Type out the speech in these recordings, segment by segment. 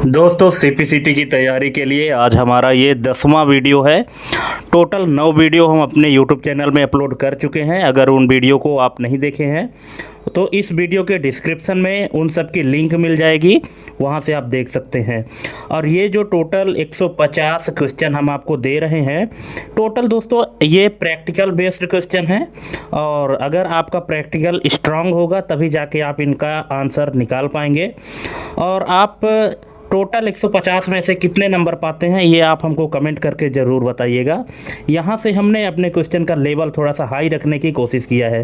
दोस्तों सीपीसीटी की तैयारी के लिए आज हमारा ये 10वां वीडियो है। टोटल 9 वीडियो हम अपने यूट्यूब चैनल में अपलोड कर चुके हैं। अगर उन वीडियो को आप नहीं देखे हैं तो इस वीडियो के डिस्क्रिप्शन में उन सब की लिंक मिल जाएगी, वहां से आप देख सकते हैं। और ये जो टोटल 150 क्वेश्चन हम आपको दे रहे हैं, टोटल दोस्तों ये प्रैक्टिकल बेस्ड क्वेश्चन है। और अगर आपका प्रैक्टिकल स्ट्रांग होगा तभी जाके आप इनका आंसर निकाल पाएंगे। और आप टोटल 150 में से कितने नंबर पाते हैं ये आप हमको कमेंट करके ज़रूर बताइएगा। यहाँ से हमने अपने क्वेश्चन का लेवल थोड़ा सा हाई रखने की कोशिश किया है।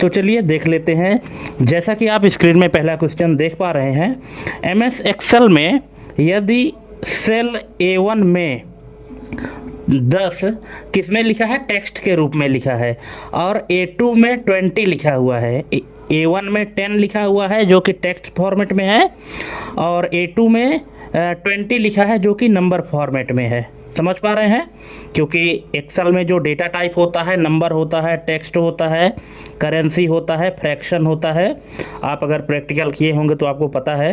तो चलिए देख लेते हैं। जैसा कि आप स्क्रीन में पहला क्वेश्चन देख पा रहे हैं, एमएस एक्सेल में यदि सेल A1 में 10 किस में लिखा है, टेक्स्ट के रूप में लिखा है, और A2 में 20 लिखा हुआ है, A1 में 10 लिखा हुआ है जो कि टेक्स्ट फॉर्मेट में है, और A2 में 20 लिखा है जो कि नंबर फॉर्मेट में है। समझ पा रहे हैं? क्योंकि एक्सेल में जो डेटा टाइप होता है, नंबर होता है, टेक्स्ट होता है, करेंसी होता है, फ्रैक्शन होता है। आप अगर प्रैक्टिकल किए होंगे तो आपको पता है।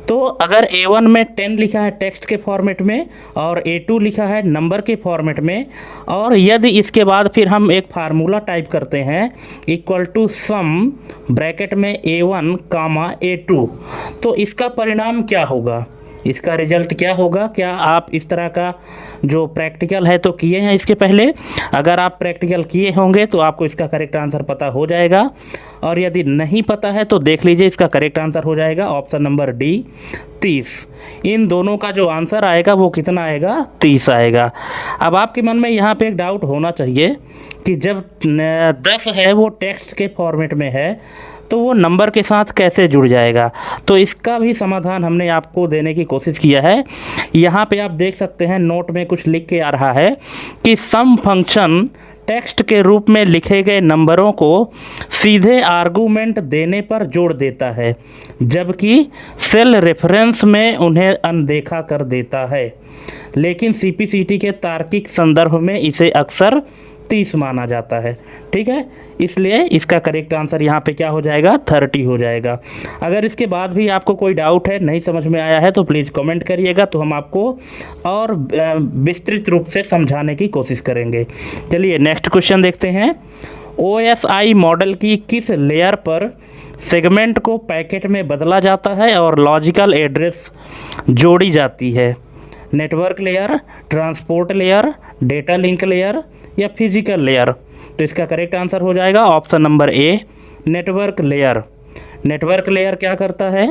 तो अगर A1 में 10 लिखा है टेक्स्ट के फॉर्मेट में और A2 लिखा है नंबर के फॉर्मेट में, और यदि इसके बाद फिर हम एक फार्मूला टाइप करते हैं इक्वल टू सम ब्रैकेट में A1 कामा A2, तो इसका परिणाम क्या होगा, इसका रिजल्ट क्या होगा? क्या आप इस तरह का जो प्रैक्टिकल है तो किए हैं इसके पहले? अगर आप प्रैक्टिकल किए होंगे तो आपको इसका करेक्ट आंसर पता हो जाएगा, और यदि नहीं पता है तो देख लीजिए, इसका करेक्ट आंसर हो जाएगा ऑप्शन नंबर डी 30। इन दोनों का जो आंसर आएगा वो कितना आएगा? 30 आएगा। अब आपके मन में यहाँ पे एक डाउट होना चाहिए कि जब 10 है वो टेक्स्ट के फॉर्मेट में है तो वो नंबर के साथ कैसे जुड़ जाएगा? तो इसका भी समाधान हमने आपको देने की कोशिश किया है। यहाँ पे आप देख सकते हैं, नोट में कुछ लिख के आ रहा है कि सम फंक्शन टेक्स्ट के रूप में लिखे गए नंबरों को सीधे आर्गूमेंट देने पर जोड़ देता है, जबकि सेल रेफरेंस में उन्हें अनदेखा कर देता है। लेकिन सीपीसीटी के तार्किक संदर्भ में इसे अक्सर 30 माना जाता है। ठीक है, इसलिए इसका करेक्ट आंसर यहाँ पे क्या हो जाएगा? 30 हो जाएगा। अगर इसके बाद भी आपको कोई डाउट है, नहीं समझ में आया है, तो प्लीज़ कमेंट करिएगा, तो हम आपको और विस्तृत रूप से समझाने की कोशिश करेंगे। चलिए नेक्स्ट क्वेश्चन देखते हैं। OSI मॉडल की किस लेयर पर सेगमेंट को पैकेट में बदला जाता है और लॉजिकल एड्रेस जोड़ी जाती है? Network layer, transport layer, data link layer या फिजिकल लेयर? तो इसका करेक्ट आंसर हो जाएगा option number A, network layer. Network layer क्या करता है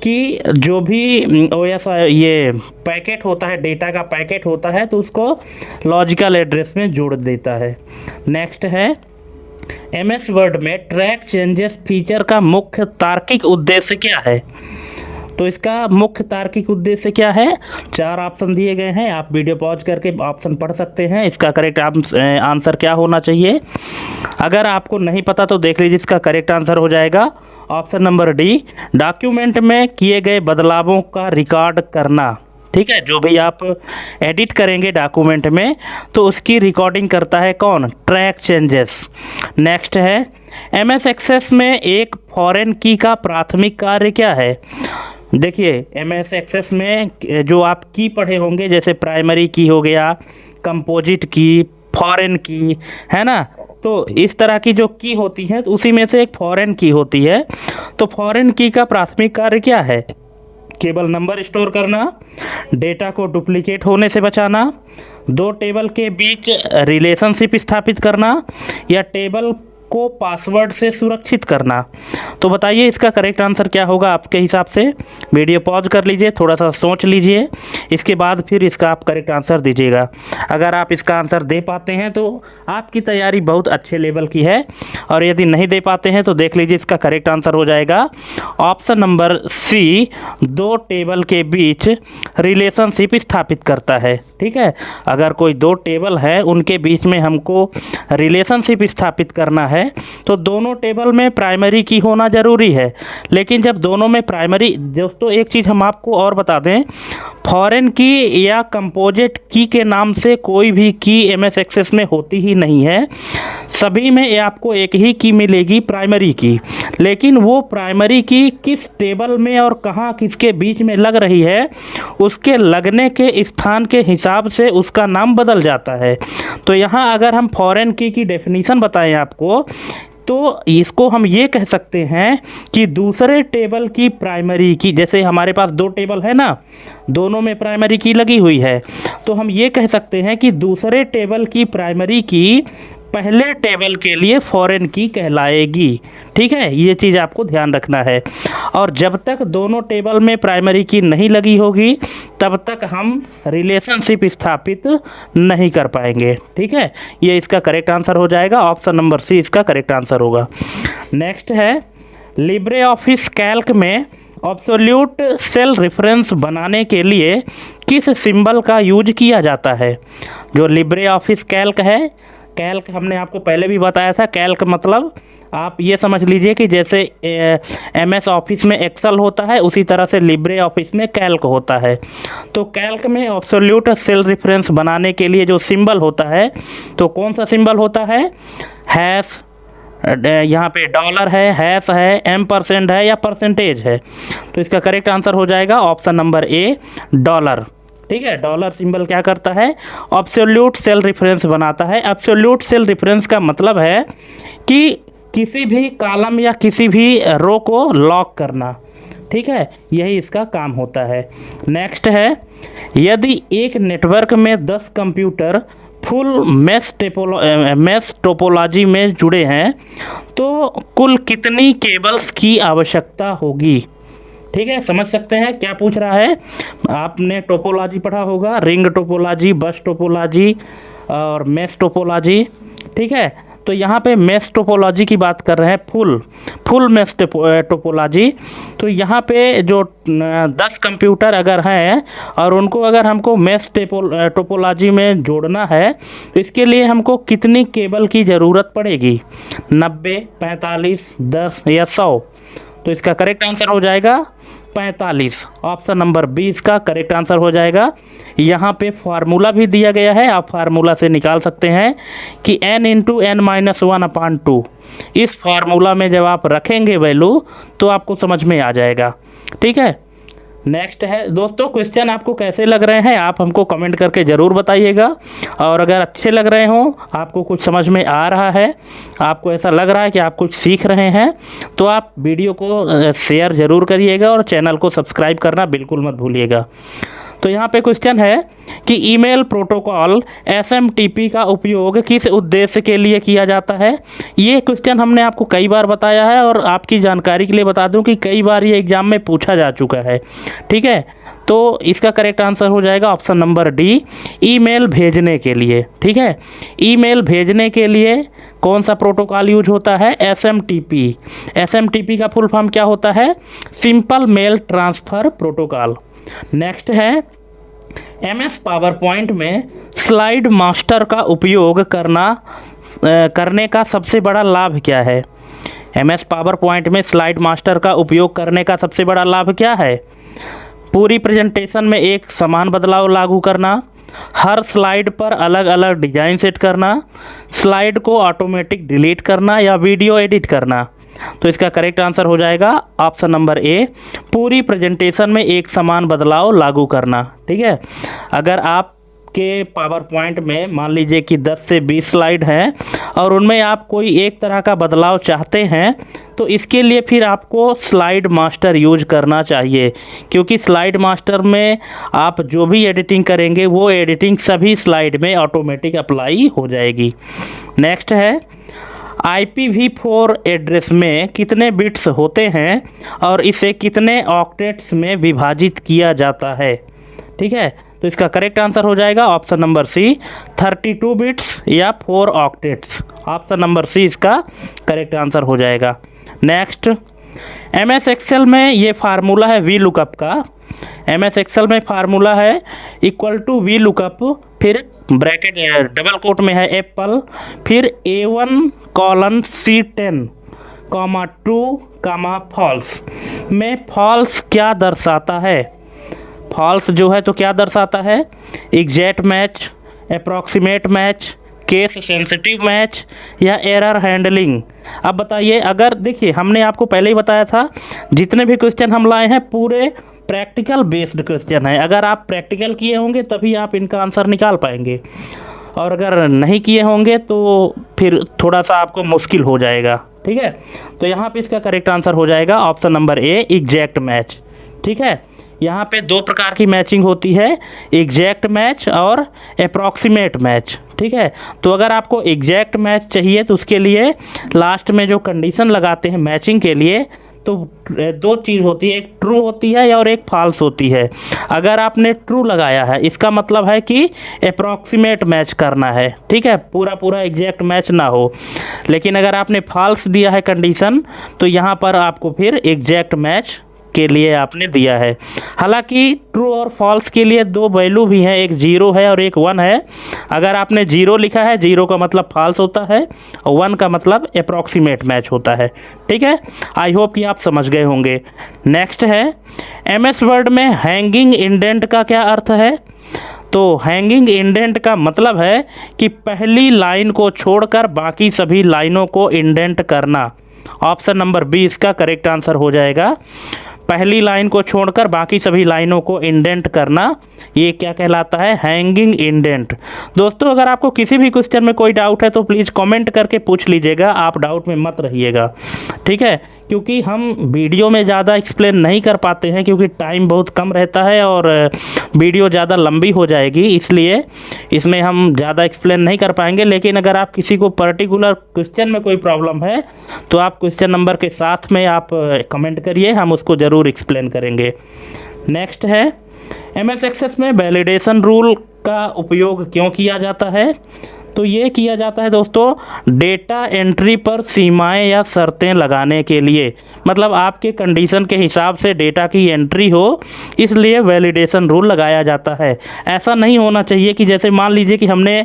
कि जो भी OSI ये पैकेट होता है, डेटा का पैकेट होता है, तो उसको लॉजिकल एड्रेस में जोड़ देता है। नेक्स्ट है, MS वर्ड में ट्रैक चेंजेस फीचर का मुख्य तार्किक उद्देश्य क्या है? तो इसका मुख्य तार्किक उद्देश्य क्या है? 4 ऑप्शन दिए गए हैं, आप वीडियो पॉज करके ऑप्शन पढ़ सकते हैं। इसका करेक्ट आंसर क्या होना चाहिए? अगर आपको नहीं पता तो देख लीजिए, इसका करेक्ट आंसर हो जाएगा ऑप्शन नंबर डी, डॉक्यूमेंट में किए गए बदलावों का रिकॉर्ड करना। ठीक है, जो भी आप एडिट करेंगे डॉक्यूमेंट में तो उसकी रिकॉर्डिंग करता है कौन? Track changes. नेक्स्ट है, MS एक्सेस में एक फॉरेन की का प्राथमिक कार्य क्या है? देखिए, MS एक्सेस में जो आप की पढ़े होंगे, जैसे प्राइमरी की हो गया, कंपोजिट की, फॉरेन की, है ना, तो इस तरह की जो की होती है तो उसी में से एक फॉरेन की होती है। तो फॉरेन की का प्राथमिक कार्य क्या है? केवल नंबर स्टोर करना, डेटा को डुप्लीकेट होने से बचाना, 2 टेबल के बीच रिलेशनशिप स्थापित करना, या टेबल को पासवर्ड से सुरक्षित करना? तो बताइए इसका करेक्ट आंसर क्या होगा आपके हिसाब से? वीडियो पॉज कर लीजिए, थोड़ा सा सोच लीजिए, इसके बाद फिर इसका आप करेक्ट आंसर दीजिएगा। अगर आप इसका आंसर दे पाते हैं तो आपकी तैयारी बहुत अच्छे लेवल की है, और यदि नहीं दे पाते हैं तो देख लीजिए, इसका करेक्ट आंसर हो जाएगा ऑप्शन नंबर सी, 2 टेबल के बीच रिलेशनशिप स्थापित करता है। ठीक है, अगर कोई 2 टेबल है उनके बीच में हमको रिलेशनशिप स्थापित करना है तो दोनों टेबल में प्राइमरी की होना ज़रूरी है। लेकिन जब दोनों में प्राइमरी, दोस्तों एक चीज़ हम आपको और बता दें, फॉरेन की या कंपोजिट की के नाम से कोई भी की MS एक्सेस में होती ही नहीं है। सभी में ये आपको एक ही की मिलेगी, प्राइमरी की, लेकिन वो प्राइमरी की किस टेबल में और कहाँ किसके बीच में लग रही है, उसके लगने के स्थान के हिसाब से उसका नाम बदल जाता है। तो यहाँ अगर हम फॉरेन की डेफिनीशन बताएं आपको, तो इसको हम ये कह सकते हैं कि दूसरे टेबल की प्राइमरी की, जैसे हमारे पास दो टेबल है ना, दोनों में प्राइमरी की लगी हुई है, तो हम ये कह सकते हैं कि दूसरे टेबल की प्राइमरी की पहले टेबल के लिए फॉरेन की कहलाएगी। ठीक है, ये चीज़ आपको ध्यान रखना है। और जब तक दोनों टेबल में प्राइमरी की नहीं लगी होगी तब तक हम रिलेशनशिप स्थापित नहीं कर पाएंगे। ठीक है, ये इसका करेक्ट आंसर हो जाएगा, ऑप्शन नंबर सी इसका करेक्ट आंसर होगा। नेक्स्ट है, लिब्रे ऑफिस कैल्क में एब्सोल्यूट सेल रेफरेंस बनाने के लिए किस सिंबल का यूज किया जाता है। जो लिब्रे ऑफिस कैल्क है, कैल्क हमने आपको पहले भी बताया था, कैल्क मतलब आप ये समझ लीजिए कि जैसे एमएस ऑफिस में एक्सेल होता है, उसी तरह से लिब्रे ऑफिस में कैल्क होता है। तो कैल्क में एब्सोल्यूट सेल रेफरेंस बनाने के लिए जो सिंबल होता है, तो कौन सा सिंबल होता है, हैश, यहाँ पे डॉलर है, हैश है, %% है या परसेंटेज है। तो इसका करेक्ट आंसर हो जाएगा ऑप्शन नंबर ए, डॉलर। ठीक है, डॉलर सिंबल क्या करता है, एब्सोल्यूट सेल रेफरेंस बनाता है। एब्सोल्यूट सेल रेफरेंस का मतलब है कि किसी भी कॉलम या किसी भी रो को लॉक करना। ठीक है, यही इसका काम होता है। नेक्स्ट है, यदि एक नेटवर्क में 10 कंप्यूटर फुल मेश टोपोलॉजी में जुड़े हैं तो कुल कितनी केबल्स की आवश्यकता होगी। ठीक है, समझ सकते हैं क्या पूछ रहा है। आपने टोपोलॉजी पढ़ा होगा, रिंग टोपोलॉजी, बस टोपोलॉजी और मेश टोपोलॉजी। ठीक है, तो यहाँ पे मेश टोपोलॉजी की बात कर रहे हैं, फुल मेश टोपोलॉजी। तो यहाँ पे जो 10 कंप्यूटर अगर हैं और उनको अगर हमको मेश टोपोलॉजी में जोड़ना है तो इसके लिए हमको कितनी केबल की ज़रूरत पड़ेगी, 90, 45, 10 या 100। तो इसका करेक्ट आंसर हो जाएगा 45, ऑप्शन नंबर बी इसका करेक्ट आंसर हो जाएगा। यहाँ पे फार्मूला भी दिया गया है, आप फार्मूला से निकाल सकते हैं कि n × n-1/2। इस फार्मूला में जब आप रखेंगे वैल्यू तो आपको समझ में आ जाएगा। ठीक है, नेक्स्ट है दोस्तों, क्वेश्चन आपको कैसे लग रहे हैं आप हमको कमेंट करके ज़रूर बताइएगा। और अगर अच्छे लग रहे हों, आपको कुछ समझ में आ रहा है, आपको ऐसा लग रहा है कि आप कुछ सीख रहे हैं, तो आप वीडियो को शेयर ज़रूर करिएगा और चैनल को सब्सक्राइब करना बिल्कुल मत भूलिएगा। तो यहाँ पे क्वेश्चन है कि ईमेल प्रोटोकॉल SMTP का उपयोग किस उद्देश्य के लिए किया जाता है। ये क्वेश्चन हमने आपको कई बार बताया है और आपकी जानकारी के लिए बता दूं कि कई बार ये एग्ज़ाम में पूछा जा चुका है। ठीक है, तो इसका करेक्ट आंसर हो जाएगा ऑप्शन नंबर डी, ईमेल भेजने के लिए। ठीक है, ईमेल भेजने के लिए कौन सा प्रोटोकॉल यूज होता है, SMTP। SMTP का फुल फॉर्म क्या होता है, simple mail transfer protocol. Next है, MS पावर पॉइंट में स्लाइड मास्टर का उपयोग करने का सबसे बड़ा लाभ क्या है। MS पावर पॉइंट में स्लाइड मास्टर का उपयोग करने का सबसे बड़ा लाभ क्या है, पूरी प्रेजेंटेशन में एक समान बदलाव लागू करना, हर स्लाइड पर अलग अलग डिज़ाइन सेट करना, स्लाइड को ऑटोमेटिक डिलीट करना या वीडियो एडिट करना। तो इसका करेक्ट आंसर हो जाएगा ऑप्शन नंबर ए, पूरी प्रेजेंटेशन में एक समान बदलाव लागू करना। ठीक है, अगर आपके पावर पॉइंट में मान लीजिए कि 10 से 20 स्लाइड हैं और उनमें आप कोई एक तरह का बदलाव चाहते हैं तो इसके लिए फिर आपको स्लाइड मास्टर यूज करना चाहिए, क्योंकि स्लाइड मास्टर में आप जो भी एडिटिंग करेंगे वो एडिटिंग सभी स्लाइड में ऑटोमेटिक अप्लाई हो जाएगी। नेक्स्ट है, IPv4 एड्रेस में कितने बिट्स होते हैं और इसे कितने ऑक्टेट्स में विभाजित किया जाता है। ठीक है, तो इसका करेक्ट आंसर हो जाएगा ऑप्शन नंबर सी, 32 बिट्स या 4 ऑक्टेट्स। ऑप्शन नंबर सी इसका करेक्ट आंसर हो जाएगा। नेक्स्ट, MS एक्सेल में ये फार्मूला है VLOOKUP का। MS एक्सेल में फार्मूला है = VLOOKUP, फिर ब्रैकेट डबल कोट में है एप्पल, फिर A1:C10, 2, फॉल्स में फॉल्स क्या दर्शाता है। फॉल्स जो है तो क्या दर्शाता है, exact match, approximate match, case sensitive match या एरर हैंडलिंग। अब बताइए, अगर देखिए हमने आपको पहले ही बताया था जितने भी क्वेश्चन हम लाए हैं पूरे प्रैक्टिकल बेस्ड क्वेश्चन है। अगर आप प्रैक्टिकल किए होंगे तभी आप इनका आंसर निकाल पाएंगे, और अगर नहीं किए होंगे तो फिर थोड़ा सा आपको मुश्किल हो जाएगा। ठीक है, तो यहाँ पे इसका करेक्ट आंसर हो जाएगा option number A, exact match. ठीक है, यहाँ पे दो प्रकार की मैचिंग होती है, एग्जैक्ट मैच और अप्रॉक्सीमेट मैच। ठीक है, तो अगर आपको एग्जैक्ट मैच चाहिए तो उसके लिए लास्ट में जो कंडीशन लगाते हैं मैचिंग के लिए, तो दो चीज़ होती है, एक ट्रू होती है और एक फॉल्स होती है। अगर आपने ट्रू लगाया है इसका मतलब है कि अप्रॉक्सीमेट मैच करना है। ठीक है, पूरा पूरा एग्जैक्ट मैच ना हो। लेकिन अगर आपने फॉल्स दिया है कंडीशन, तो यहाँ पर आपको फिर एग्जैक्ट मैच के लिए आपने दिया है। हालांकि ट्रू और फॉल्स के लिए दो वैल्यू भी हैं, एक 0 है और एक 1 है। अगर आपने 0 लिखा है, 0 का मतलब फॉल्स होता है और 1 का मतलब अप्रॉक्सीमेट मैच होता है। ठीक है, आई होप कि आप समझ गए होंगे। नेक्स्ट है, एमएस वर्ड में हैंगिंग इंडेंट का क्या अर्थ है? तो हैंगिंग इंडेंट का मतलब है कि पहली लाइन को छोड़कर बाकी सभी लाइनों को इंडेंट करना। ऑप्शन नंबर बी इसका करेक्ट आंसर हो जाएगा। पहली लाइन को छोड़कर बाकी सभी लाइनों को इंडेंट करना, ये क्या कहलाता है? Hanging indent. दोस्तों, अगर आपको किसी भी क्वेश्चन में कोई डाउट है तो प्लीज़ कमेंट करके पूछ लीजिएगा, आप डाउट में मत रहिएगा। ठीक है, क्योंकि हम वीडियो में ज़्यादा एक्सप्लेन नहीं कर पाते हैं क्योंकि टाइम बहुत कम रहता है और वीडियो ज़्यादा लंबी हो जाएगी, इसलिए इसमें हम ज़्यादा एक्सप्लेन नहीं कर पाएंगे। लेकिन अगर आप किसी को पर्टिकुलर क्वेश्चन में कोई प्रॉब्लम है तो आप क्वेश्चन नंबर के साथ में आप कमेंट करिए, हम उसको ज़रूर एक्सप्लेन करेंगे। नेक्स्ट है, एमएस एक्सेस में वैलिडेशन रूल का उपयोग क्यों किया जाता है? तो ये किया जाता है दोस्तों डेटा एंट्री पर सीमाएं या शर्तें लगाने के लिए। मतलब आपके कंडीशन के हिसाब से डेटा की एंट्री हो, इसलिए वैलिडेशन रूल लगाया जाता है। ऐसा नहीं होना चाहिए कि जैसे मान लीजिए कि हमने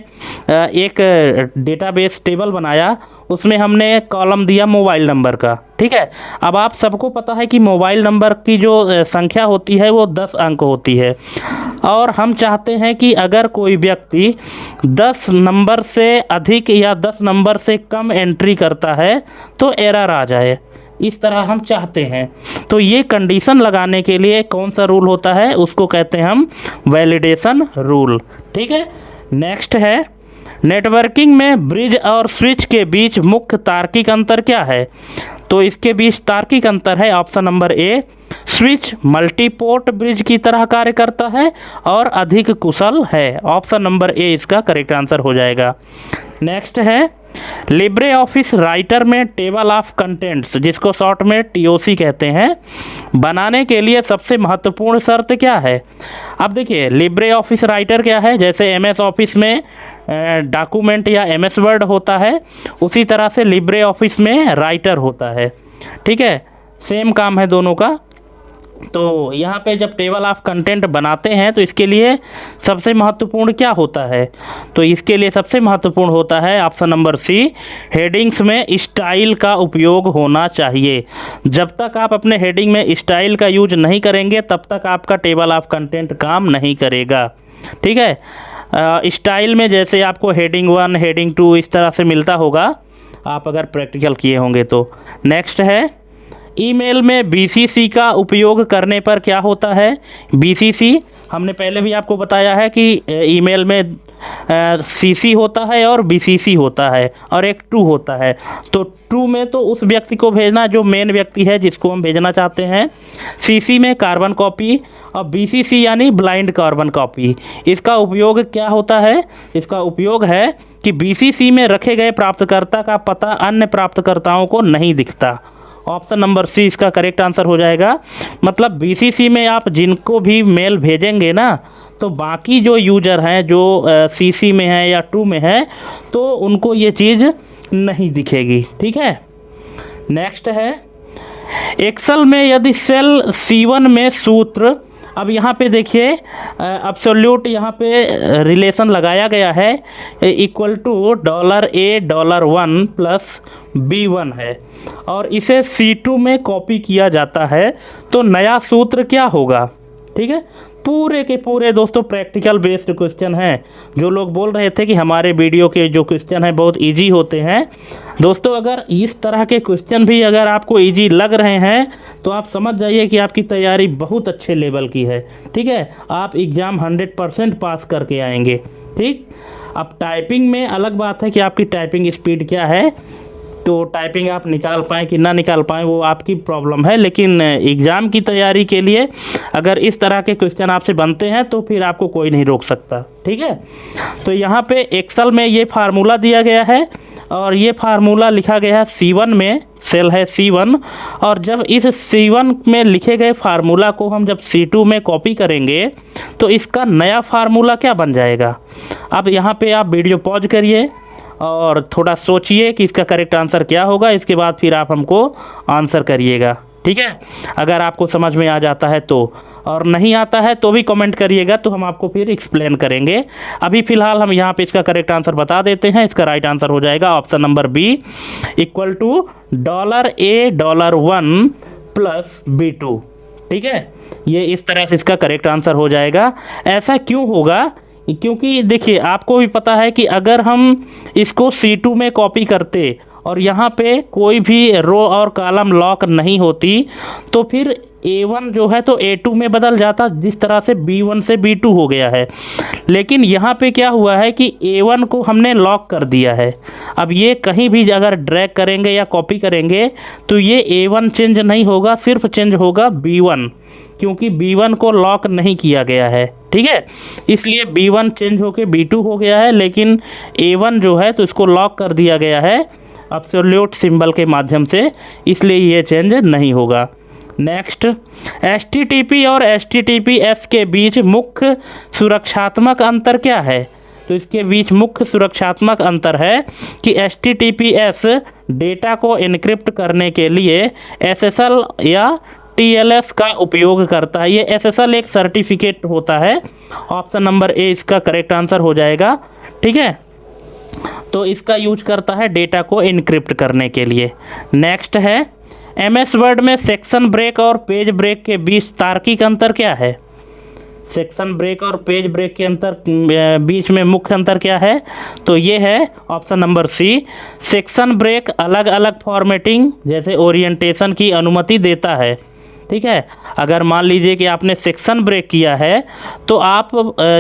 एक डेटाबेस टेबल बनाया, उसमें हमने कॉलम दिया मोबाइल नंबर का। ठीक है, अब आप सबको पता है कि मोबाइल नंबर की जो संख्या होती है वो 10 अंक होती है, और हम चाहते हैं कि अगर कोई व्यक्ति 10 नंबर से अधिक या 10 नंबर से कम एंट्री करता है तो एरर आ जाए, इस तरह हम चाहते हैं। तो ये कंडीशन लगाने के लिए कौन सा रूल होता है, उसको कहते हैं हम वैलिडेशन रूल। ठीक है, नेक्स्ट है, नेटवर्किंग में ब्रिज और स्विच के बीच मुख्य तार्किक अंतर क्या है? तो इसके बीच तार्किक अंतर है option number A, switch multiport bridge की तरह कार्य करता है और अधिक कुशल है। ऑप्शन नंबर ए इसका करेक्ट आंसर हो जाएगा। नेक्स्ट है, लिब्रे ऑफिस राइटर में टेबल ऑफ कंटेंट्स, जिसको शॉर्ट में टीओसी कहते हैं, बनाने के लिए सबसे महत्वपूर्ण शर्त क्या है? अब देखिए, लिब्रे ऑफिस राइटर क्या है? जैसे एमएस ऑफिस में डॉक्यूमेंट या एमएस वर्ड होता है, उसी तरह से लिब्रे ऑफिस में राइटर होता है। ठीक है, सेम काम है दोनों का। तो यहाँ पे जब टेबल ऑफ कंटेंट बनाते हैं तो इसके लिए सबसे महत्वपूर्ण क्या होता है? तो इसके लिए सबसे महत्वपूर्ण होता है ऑप्शन नंबर सी, हेडिंग्स में स्टाइल का उपयोग होना चाहिए। जब तक आप अपने हेडिंग में स्टाइल का यूज नहीं करेंगे तब तक आपका टेबल ऑफ कंटेंट काम नहीं करेगा। ठीक है, स्टाइल में जैसे आपको हेडिंग 1, हेडिंग 2 इस तरह से मिलता होगा, आप अगर प्रैक्टिकल किए होंगे तो। नेक्स्ट है, ईमेल में बीसीसी का उपयोग करने पर क्या होता है? बीसीसी हमने पहले भी आपको बताया है कि ईमेल में सीसी होता है और बीसीसी होता है और एक टू होता है। तो टू में तो उस व्यक्ति को भेजना जो मेन व्यक्ति है जिसको हम भेजना चाहते हैं, सीसी में कार्बन कॉपी, और बीसीसी यानी ब्लाइंड कार्बन कॉपी। इसका उपयोग क्या होता है? इसका उपयोग है कि बीसीसी में रखे गए प्राप्तकर्ता का पता अन्य प्राप्तकर्ताओं को नहीं दिखता। ऑप्शन नंबर सी इसका करेक्ट आंसर हो जाएगा। मतलब बीसीसी में आप जिनको भी मेल भेजेंगे ना, तो बाकी जो यूजर हैं जो सीसी में है या टू में है, तो उनको ये चीज़ नहीं दिखेगी। ठीक है, नेक्स्ट है, एक्सेल में यदि सेल C1 में सूत्र, अब यहाँ पे देखिए एब्सोल्यूट यहाँ पे रिलेशन लगाया गया है, equal to $A$1 plus B1 है, और इसे C2 में कॉपी किया जाता है, तो नया सूत्र क्या होगा? ठीक है, पूरे के पूरे दोस्तों प्रैक्टिकल बेस्ड क्वेश्चन हैं। जो लोग बोल रहे थे कि हमारे वीडियो के जो क्वेश्चन हैं बहुत इजी होते हैं, दोस्तों अगर इस तरह के क्वेश्चन भी अगर आपको इजी लग रहे हैं तो आप समझ जाइए कि आपकी तैयारी बहुत अच्छे लेवल की है। ठीक है, आप एग्ज़ाम 100% पास करके आएंगे। ठीक, अब टाइपिंग में अलग बात है कि आपकी टाइपिंग स्पीड क्या है, तो टाइपिंग आप निकाल पाएँ कि ना निकाल पाएँ वो आपकी प्रॉब्लम है, लेकिन एग्ज़ाम की तैयारी के लिए अगर इस तरह के क्वेश्चन आपसे बनते हैं तो फिर आपको कोई नहीं रोक सकता। ठीक है, तो यहाँ पे एक्सेल में ये फार्मूला दिया गया है और ये फार्मूला लिखा गया है C1 में, सेल है C1, और जब इस C1 में लिखे गए फार्मूला को हम जब C2 में कॉपी करेंगे तो इसका नया फार्मूला क्या बन जाएगा। अब यहाँ पे आप वीडियो पॉज करिए और थोड़ा सोचिए कि इसका करेक्ट आंसर क्या होगा, इसके बाद फिर आप हमको आंसर करिएगा। ठीक है, अगर आपको समझ में आ जाता है तो, और नहीं आता है तो भी कमेंट करिएगा, तो हम आपको फिर एक्सप्लेन करेंगे। अभी फ़िलहाल हम यहाँ पे इसका करेक्ट आंसर बता देते हैं। इसका राइट आंसर हो जाएगा option number B, equal to $1 plus B2। ठीक है, ये इस तरह से इसका करेक्ट आंसर हो जाएगा। ऐसा क्यों होगा, क्योंकि देखिए आपको भी पता है कि अगर हम इसको C2 में कॉपी करते और यहाँ पे कोई भी रो और कॉलम लॉक नहीं होती तो फिर A1 जो है तो A2 में बदल जाता, जिस तरह से B1 से B2 हो गया है। लेकिन यहाँ पे क्या हुआ है कि A1 को हमने लॉक कर दिया है। अब ये कहीं भी अगर ड्रैग करेंगे या कॉपी करेंगे तो ये A1 चेंज नहीं होगा, सिर्फ चेंज होगा B1, क्योंकि B1 को लॉक नहीं किया गया है। ठीक है, इसलिए B1 चेंज होके B2 हो गया है, लेकिन A1 जो है तो इसको लॉक कर दिया गया है एब्सोल्यूट सिंबल के माध्यम से, इसलिए ये चेंज नहीं होगा। नेक्स्ट, HTTP और HTTPS के बीच मुख्य सुरक्षात्मक अंतर क्या है। तो इसके बीच मुख्य सुरक्षात्मक अंतर है कि HTTPS डेटा को एन्क्रिप्ट करने के लिए SSL या TLS का उपयोग करता है। ये SSL एक सर्टिफिकेट होता है। ऑप्शन नंबर ए इसका करेक्ट आंसर हो जाएगा। ठीक है, तो इसका यूज करता है डेटा को एन्क्रिप्ट करने के लिए। नेक्स्ट है, MS वर्ड में सेक्शन ब्रेक और पेज ब्रेक के बीच तार्किक अंतर क्या है। सेक्शन ब्रेक और पेज ब्रेक के अंतर बीच में मुख्य अंतर क्या है, तो ये है option number C, section break अलग अलग फॉर्मेटिंग जैसे ओरिएंटेशन की अनुमति देता है। ठीक है, अगर मान लीजिए कि आपने सेक्शन ब्रेक किया है तो आप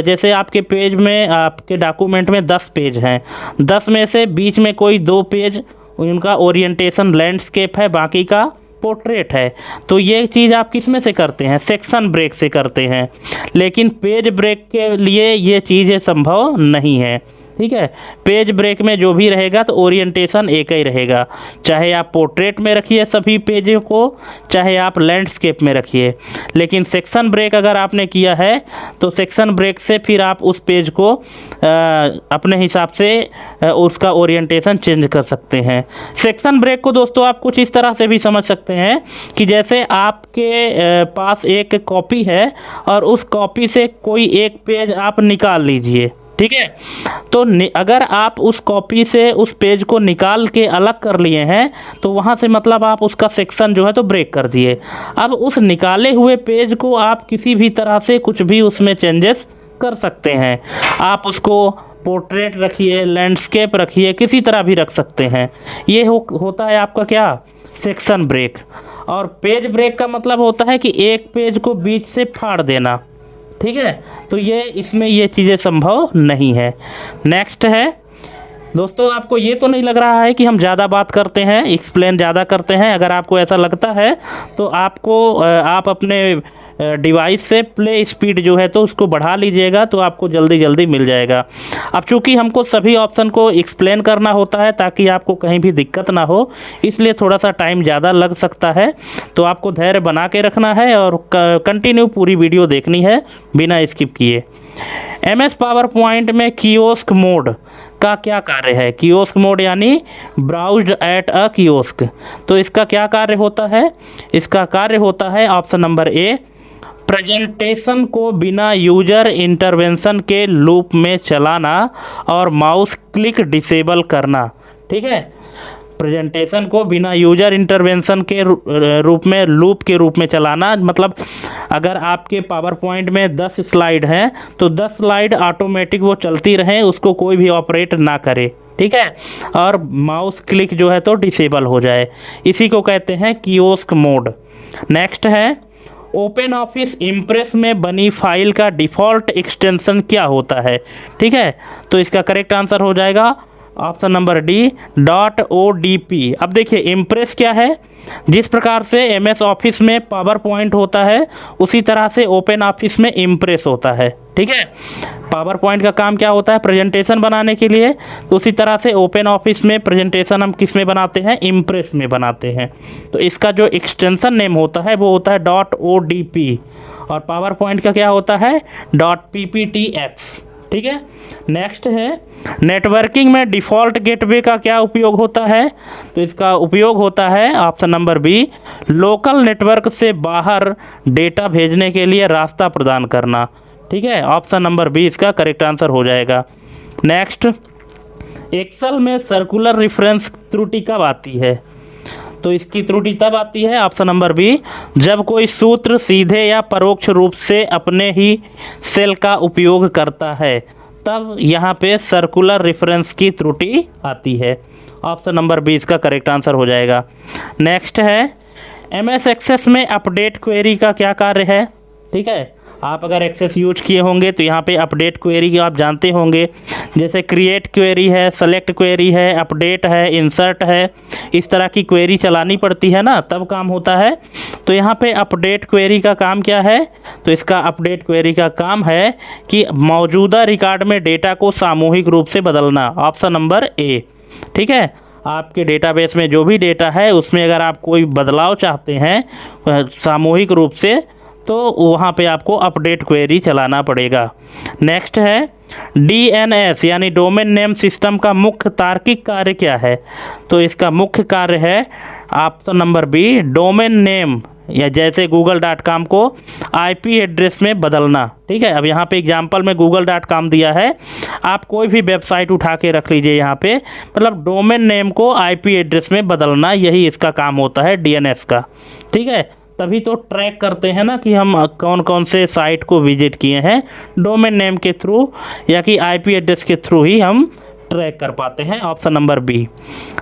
जैसे आपके पेज में, आपके डॉक्यूमेंट में 10 पेज हैं, 10 में से बीच में कोई 2 पेज उनका ओरिएंटेशन लैंडस्केप है, बाकी का पोर्ट्रेट है, तो ये चीज़ आप किस में से करते हैं, सेक्शन ब्रेक से करते हैं। लेकिन पेज ब्रेक के लिए ये चीज़ें संभव नहीं है। ठीक है, पेज ब्रेक में जो भी रहेगा तो ओरिएंटेशन एक ही रहेगा, चाहे आप पोर्ट्रेट में रखिए सभी पेजों को, चाहे आप लैंडस्केप में रखिए। लेकिन सेक्शन ब्रेक अगर आपने किया है तो सेक्शन ब्रेक से फिर आप उस पेज को अपने हिसाब से उसका ओरिएंटेशन चेंज कर सकते हैं। सेक्शन ब्रेक को दोस्तों आप कुछ इस तरह से भी समझ सकते हैं कि जैसे आपके पास एक कॉपी है और उस कॉपी से कोई एक पेज आप निकाल लीजिए। ठीक है, तो अगर आप उस कॉपी से उस पेज को निकाल के अलग कर लिए हैं तो वहाँ से मतलब आप उसका सेक्शन जो है तो ब्रेक कर दिए। अब उस निकाले हुए पेज को आप किसी भी तरह से कुछ भी उसमें चेंजेस कर सकते हैं। आप उसको पोर्ट्रेट रखिए, लैंडस्केप रखिए, किसी तरह भी रख सकते हैं। ये होता है आपका क्या, सेक्शन ब्रेक। और पेज ब्रेक का मतलब होता है कि एक पेज को बीच से फाड़ देना। ठीक है, तो ये इसमें ये चीज़ें संभव नहीं है। नेक्स्ट है दोस्तों, आपको ये तो नहीं लग रहा है कि हम ज़्यादा बात करते हैं, एक्सप्लेन ज़्यादा करते हैं। अगर आपको ऐसा लगता है तो आप अपने डिवाइस से प्ले स्पीड जो है तो उसको बढ़ा लीजिएगा, तो आपको जल्दी जल्दी मिल जाएगा। अब चूँकि हमको सभी ऑप्शन को एक्सप्लेन करना होता है ताकि आपको कहीं भी दिक्कत ना हो, इसलिए थोड़ा सा टाइम ज़्यादा लग सकता है। तो आपको धैर्य बना के रखना है और कंटिन्यू पूरी वीडियो देखनी है बिना स्किप किए। MS पावर पॉइंट में कियोस्क मोड का क्या कार्य है। कियोस्क मोड यानी ब्राउज्ड एट अ कियोस्क, तो इसका क्या कार्य होता है। इसका कार्य होता है ऑप्शन नंबर ए, प्रेजेंटेशन को बिना यूजर इंटरवेंशन के लूप में चलाना और माउस क्लिक डिसेबल करना। ठीक है, प्रेजेंटेशन को बिना यूजर इंटरवेंशन के रूप में, लूप के रूप में चलाना। मतलब अगर आपके पावर पॉइंट में 10 स्लाइड हैं तो 10 स्लाइड ऑटोमेटिक वो चलती रहें, उसको कोई भी ऑपरेट ना करे, ठीक है। और माउस क्लिक जो है तो डिसेबल हो जाए, इसी को कहते हैं कियोस्क मोड। नेक्स्ट है, ओपन ऑफिस इम्प्रेस में बनी फाइल का डिफ़ॉल्ट एक्सटेंशन क्या होता है, ठीक है। तो इसका करेक्ट आंसर हो जाएगा ऑप्शन नंबर डी, .odp। अब देखिए इम्प्रेस क्या है, जिस प्रकार से MS ऑफिस में पावर पॉइंट होता है उसी तरह से ओपन ऑफिस में इम्प्रेस होता है, ठीक है। पावर पॉइंट का काम क्या होता है, प्रेजेंटेशन बनाने के लिए, तो उसी तरह से ओपन ऑफिस में प्रेजेंटेशन हम किस में बनाते हैं, इम्प्रेस में बनाते हैं। तो इसका जो एक्सटेंशन नेम होता है वो होता है .odp, और पावर पॉइंट का क्या होता है, .pptx, ठीक है। नेक्स्ट है, नेटवर्किंग में डिफ़ॉल्ट गेटवे का क्या उपयोग होता है, तो इसका उपयोग होता है option number B, local network से बाहर डेटा भेजने के लिए रास्ता प्रदान करना, ठीक है। ऑप्शन नंबर बी इसका करेक्ट आंसर हो जाएगा। नेक्स्ट, एक्सेल में सर्कुलर रेफरेंस त्रुटि कब आती है, तो इसकी त्रुटि तब आती है ऑप्शन नंबर बी, जब कोई सूत्र सीधे या परोक्ष रूप से अपने ही सेल का उपयोग करता है, तब यहाँ पे सर्कुलर रेफरेंस की त्रुटि आती है। ऑप्शन नंबर बी इसका करेक्ट आंसर हो जाएगा। नेक्स्ट है, MS एक्सेस में अपडेट क्वेरी का क्या कार्य है, ठीक है। आप अगर एक्सेस यूज किए होंगे तो यहाँ पे अपडेट क्वेरी आप जानते होंगे, जैसे क्रिएट क्वेरी है, सेलेक्ट क्वेरी है, अपडेट है, इंसर्ट है, इस तरह की क्वेरी चलानी पड़ती है ना, तब काम होता है। तो यहाँ पे अपडेट क्वेरी का काम क्या है, तो इसका अपडेट क्वेरी का काम है कि मौजूदा रिकॉर्ड में डेटा को सामूहिक रूप से बदलना, ऑप्शन नंबर ए, ठीक है। आपके डेटाबेस में जो भी डेटा है उसमें अगर आप कोई बदलाव चाहते हैं सामूहिक रूप से, तो वहाँ पे आपको अपडेट क्वेरी चलाना पड़ेगा। नेक्स्ट है, DNS यानी डोमेन नेम सिस्टम का मुख्य तार्किक कार्य क्या है, तो इसका मुख्य कार्य है option number B, domain name या जैसे google.com को IP एड्रेस में बदलना, ठीक है। अब यहाँ पे एग्जांपल में google.com दिया है, आप कोई भी वेबसाइट उठा के रख लीजिए यहाँ पे, मतलब डोमेन नेम को IP एड्रेस में बदलना, यही इसका काम होता है DNS का, ठीक है। तभी तो ट्रैक करते हैं ना कि हम कौन कौन से साइट को विजिट किए हैं, डोमेन नेम के थ्रू या कि IP एड्रेस के थ्रू ही हम ट्रैक कर पाते हैं, ऑप्शन नंबर बी।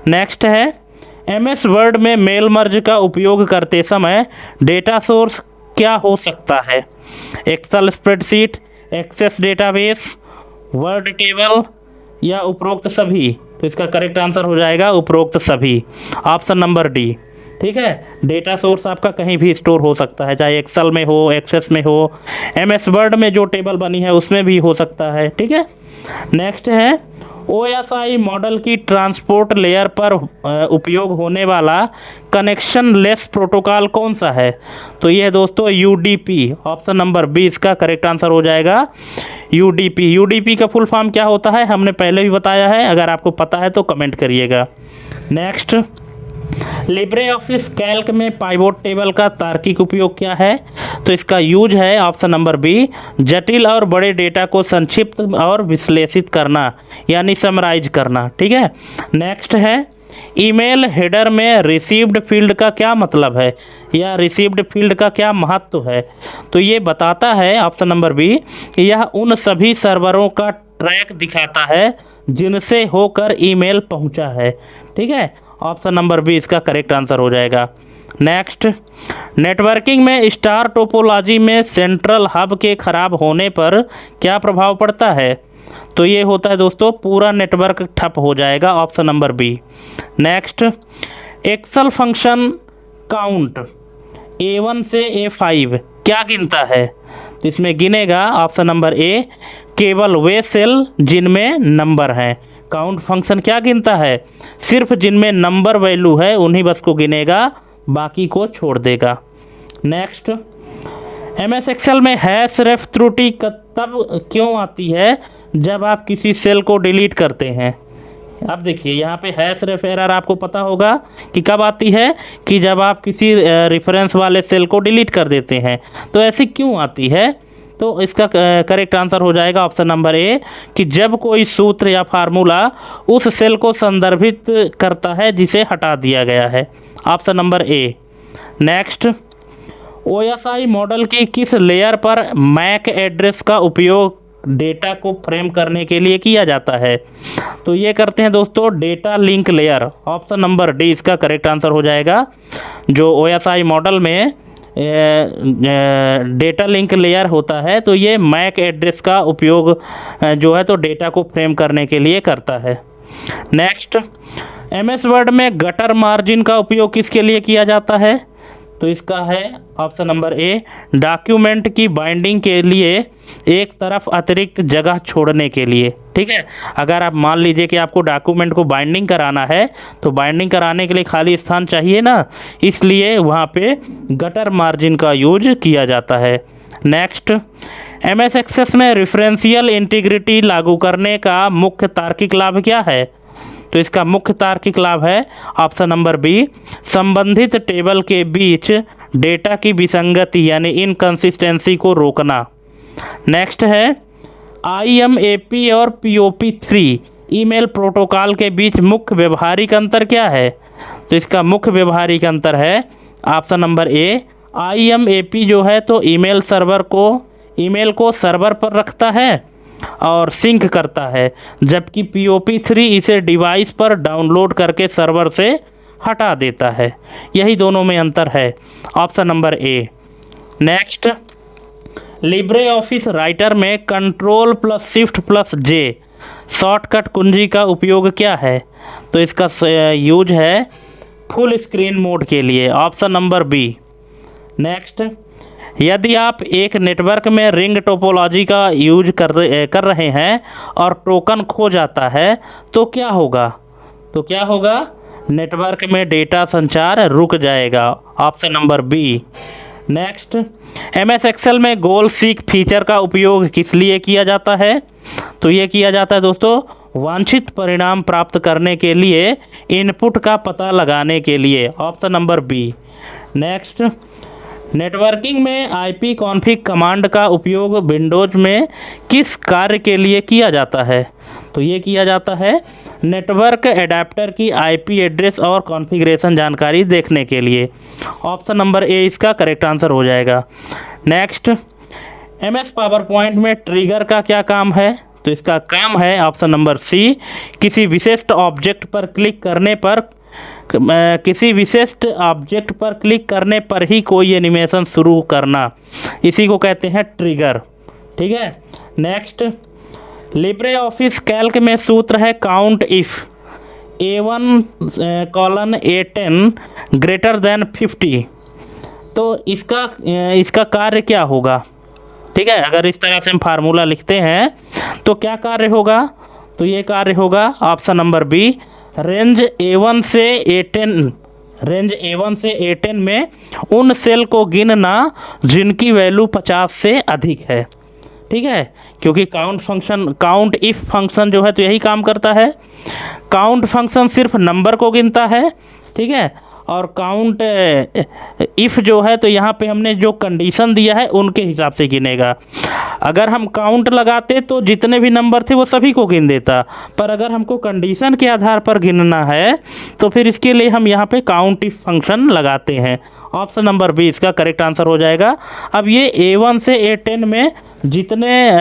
नेक्स्ट है, MS वर्ड में मेल मर्ज का उपयोग करते समय डेटा सोर्स क्या हो सकता है, Excel spreadsheet, Access database, Word table या उपरोक्त सभी, तो इसका करेक्ट आंसर हो जाएगा उपरोक्त सभी, ऑप्शन नंबर डी, ठीक है। डेटा सोर्स आपका कहीं भी स्टोर हो सकता है, चाहे एक्सेल में हो, एक्सेस में हो, MS वर्ड में जो टेबल बनी है उसमें भी हो सकता है, ठीक है। नेक्स्ट है, OSI मॉडल की ट्रांसपोर्ट लेयर पर उपयोग होने वाला कनेक्शन लेस प्रोटोकॉल कौन सा है, तो ये है दोस्तों UDP, ऑप्शन नंबर बी इसका करेक्ट आंसर हो जाएगा UDP। UDP का फुल फॉर्म क्या होता है हमने पहले भी बताया है, अगर आपको पता है तो कमेंट करिएगा। नेक्स्ट, लिब्रे ऑफिस कैल्क में पाइवोट टेबल का तार्किक उपयोग क्या है, तो इसका यूज है ऑप्शन नंबर बी, जटिल और बड़े डेटा को संक्षिप्त और विश्लेषित करना यानी समराइज करना, ठीक है। नेक्स्ट है, ईमेल हेडर में रिसीव्ड फील्ड का क्या मतलब है या रिसीव्ड फील्ड का क्या महत्व है, तो ये बताता है ऑप्शन नंबर बी, यह उन सभी सर्वरों का ट्रैक दिखाता है जिनसे होकर ईमेल पहुंचा है, ठीक है। ऑप्शन नंबर बी इसका करेक्ट आंसर हो जाएगा। नेक्स्ट, नेटवर्किंग में स्टार टोपोलॉजी में सेंट्रल हब के खराब होने पर क्या प्रभाव पड़ता है, तो ये होता है दोस्तों पूरा नेटवर्क ठप हो जाएगा, option number B. Next, Excel function count A1 से A5 क्या गिनता है, तो इसमें गिनेगा ऑप्शन नंबर ए, केवल वे सेल जिनमें नंबर हैं। काउंट फंक्शन क्या गिनता है, सिर्फ जिनमें नंबर वैल्यू है उन्हीं बस को गिनेगा, बाकी को छोड़ देगा। नेक्स्ट, MS एक्सेल में हैश रेफ त्रुटि तब क्यों आती है जब आप किसी सेल को डिलीट करते हैं। अब देखिए यहाँ पे हैश रेफ एरर आपको पता होगा कि कब आती है, कि जब आप किसी रेफरेंस वाले सेल को डिलीट कर देते हैं। तो ऐसी क्यों आती है, तो इसका करेक्ट आंसर हो जाएगा ऑप्शन नंबर ए कि जब कोई सूत्र या फार्मूला उस सेल को संदर्भित करता है जिसे हटा दिया गया है। Option number A. Next, OSI model की किस लेयर पर मैक एड्रेस का उपयोग डेटा को फ्रेम करने के लिए किया जाता है? तो ये करते हैं दोस्तों data link layer. Option number D इसका करेक्ट आंसर हो जाएगा। जो OSI मॉडल में डेटा लिंक लेयर होता है तो ये मैक एड्रेस का उपयोग जो है तो डेटा को फ्रेम करने के लिए करता है। नेक्स्ट, MS वर्ड में गटर मार्जिन का उपयोग किसके लिए किया जाता है? तो इसका है ऑप्शन नंबर ए डॉक्यूमेंट की बाइंडिंग के लिए एक तरफ अतिरिक्त जगह छोड़ने के लिए। ठीक है, अगर आप मान लीजिए कि आपको डॉक्यूमेंट को बाइंडिंग कराना है तो बाइंडिंग कराने के लिए खाली स्थान चाहिए ना, इसलिए वहाँ पे गटर मार्जिन का यूज किया जाता है। नेक्स्ट, MS एक्सेस में रेफरेंशियल इंटीग्रिटी लागू करने का मुख्य तार्किक लाभ क्या है? तो इसका मुख्य तार्किक लाभ है ऑप्शन नंबर बी संबंधित टेबल के बीच डेटा की विसंगति यानी इनकंसिस्टेंसी को रोकना। नेक्स्ट है IMAP और POP3 ईमेल प्रोटोकॉल के बीच मुख्य व्यवहारिक अंतर क्या है? तो इसका मुख्य व्यवहारिक अंतर है ऑप्शन नंबर ए IMAP जो है तो ईमेल को सर्वर पर रखता है और सिंक करता है, जबकि POP3 इसे डिवाइस पर डाउनलोड करके सर्वर से हटा देता है। यही दोनों में अंतर है, option number A. Next, Libre Office Writer में Ctrl+Shift+J शॉर्टकट कुंजी का उपयोग क्या है? तो इसका यूज है फुल स्क्रीन मोड के लिए, ऑप्शन नंबर बी। नेक्स्ट, यदि आप एक नेटवर्क में रिंग टोपोलॉजी का यूज कर रहे हैं और टोकन खो जाता है तो क्या होगा? तो क्या होगा? नेटवर्क में डेटा संचार रुक जाएगा, option number B. Next, MS Excel में गोल सीक फीचर का उपयोग किस लिए किया जाता है? तो ये किया जाता है दोस्तों वांछित परिणाम प्राप्त करने के लिए, इनपुट का पता लगाने के लिए, option number B. Next, networking में IP कॉन्फ़िग कमांड का उपयोग विंडोज में किस कार्य के लिए किया जाता है? तो ये किया जाता है नेटवर्क एडाप्टर की IP एड्रेस और कॉन्फ़िगरेशन जानकारी देखने के लिए, ऑप्शन नंबर ए इसका करेक्ट आंसर हो जाएगा। नेक्स्ट, MS पावर पॉइंट में ट्रिगर का क्या काम है? तो इसका काम है ऑप्शन नंबर सी किसी विशिष्ट ऑब्जेक्ट पर क्लिक करने पर ही कोई एनिमेशन शुरू करना, इसी को कहते हैं ट्रिगर। ठीक है। नेक्स्ट, लिब्रे ऑफिस कैल्क में सूत्र है count if A1:A10 greater than 50। तो इसका कार्य क्या होगा? ठीक है, अगर इस तरह से हम फार्मूला लिखते हैं तो क्या कार्य होगा? तो ये कार्य होगा option number B range A1 से A10 में उन सेल को गिनना जिनकी वैल्यू 50 से अधिक है। ठीक है, क्योंकि काउंट इफ फंक्शन जो है तो यही काम करता है। काउंट फंक्शन सिर्फ नंबर को गिनता है। ठीक है, और काउंट इफ़ जो है तो यहाँ पे हमने जो कंडीशन दिया है उनके हिसाब से गिनेगा। अगर हम काउंट लगाते तो जितने भी नंबर थे वो सभी को गिन देता, पर अगर हमको कंडीशन के आधार पर गिनना है तो फिर इसके लिए हम यहाँ पे काउंट इफ फंक्शन लगाते हैं। ऑप्शन नंबर बी इसका करेक्ट आंसर हो जाएगा। अब ये A1 से A10 में जितने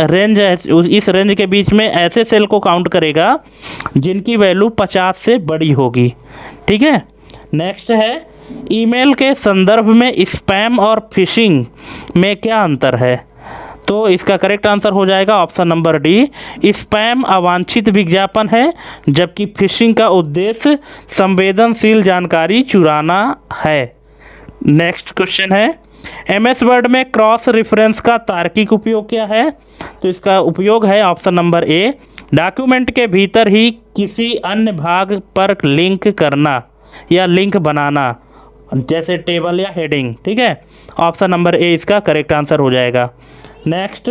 रेंज है इस रेंज के बीच में ऐसे सेल को काउंट करेगा जिनकी वैल्यू 50 से बड़ी होगी। ठीक है। नेक्स्ट है ईमेल के संदर्भ में स्पैम और फिशिंग में क्या अंतर है? तो इसका करेक्ट आंसर हो जाएगा ऑप्शन नंबर डी स्पैम अवांछित विज्ञापन है, जबकि फिशिंग का उद्देश्य संवेदनशील जानकारी चुराना है। नेक्स्ट क्वेश्चन है MS वर्ड में क्रॉस रेफरेंस का तार्किक उपयोग क्या है? तो इसका उपयोग है ऑप्शन नंबर ए डॉक्यूमेंट के भीतर ही किसी अन्य भाग पर लिंक करना या लिंक बनाना, जैसे टेबल या हेडिंग। ठीक है, ऑप्शन नंबर ए इसका करेक्ट आंसर हो जाएगा। नेक्स्ट,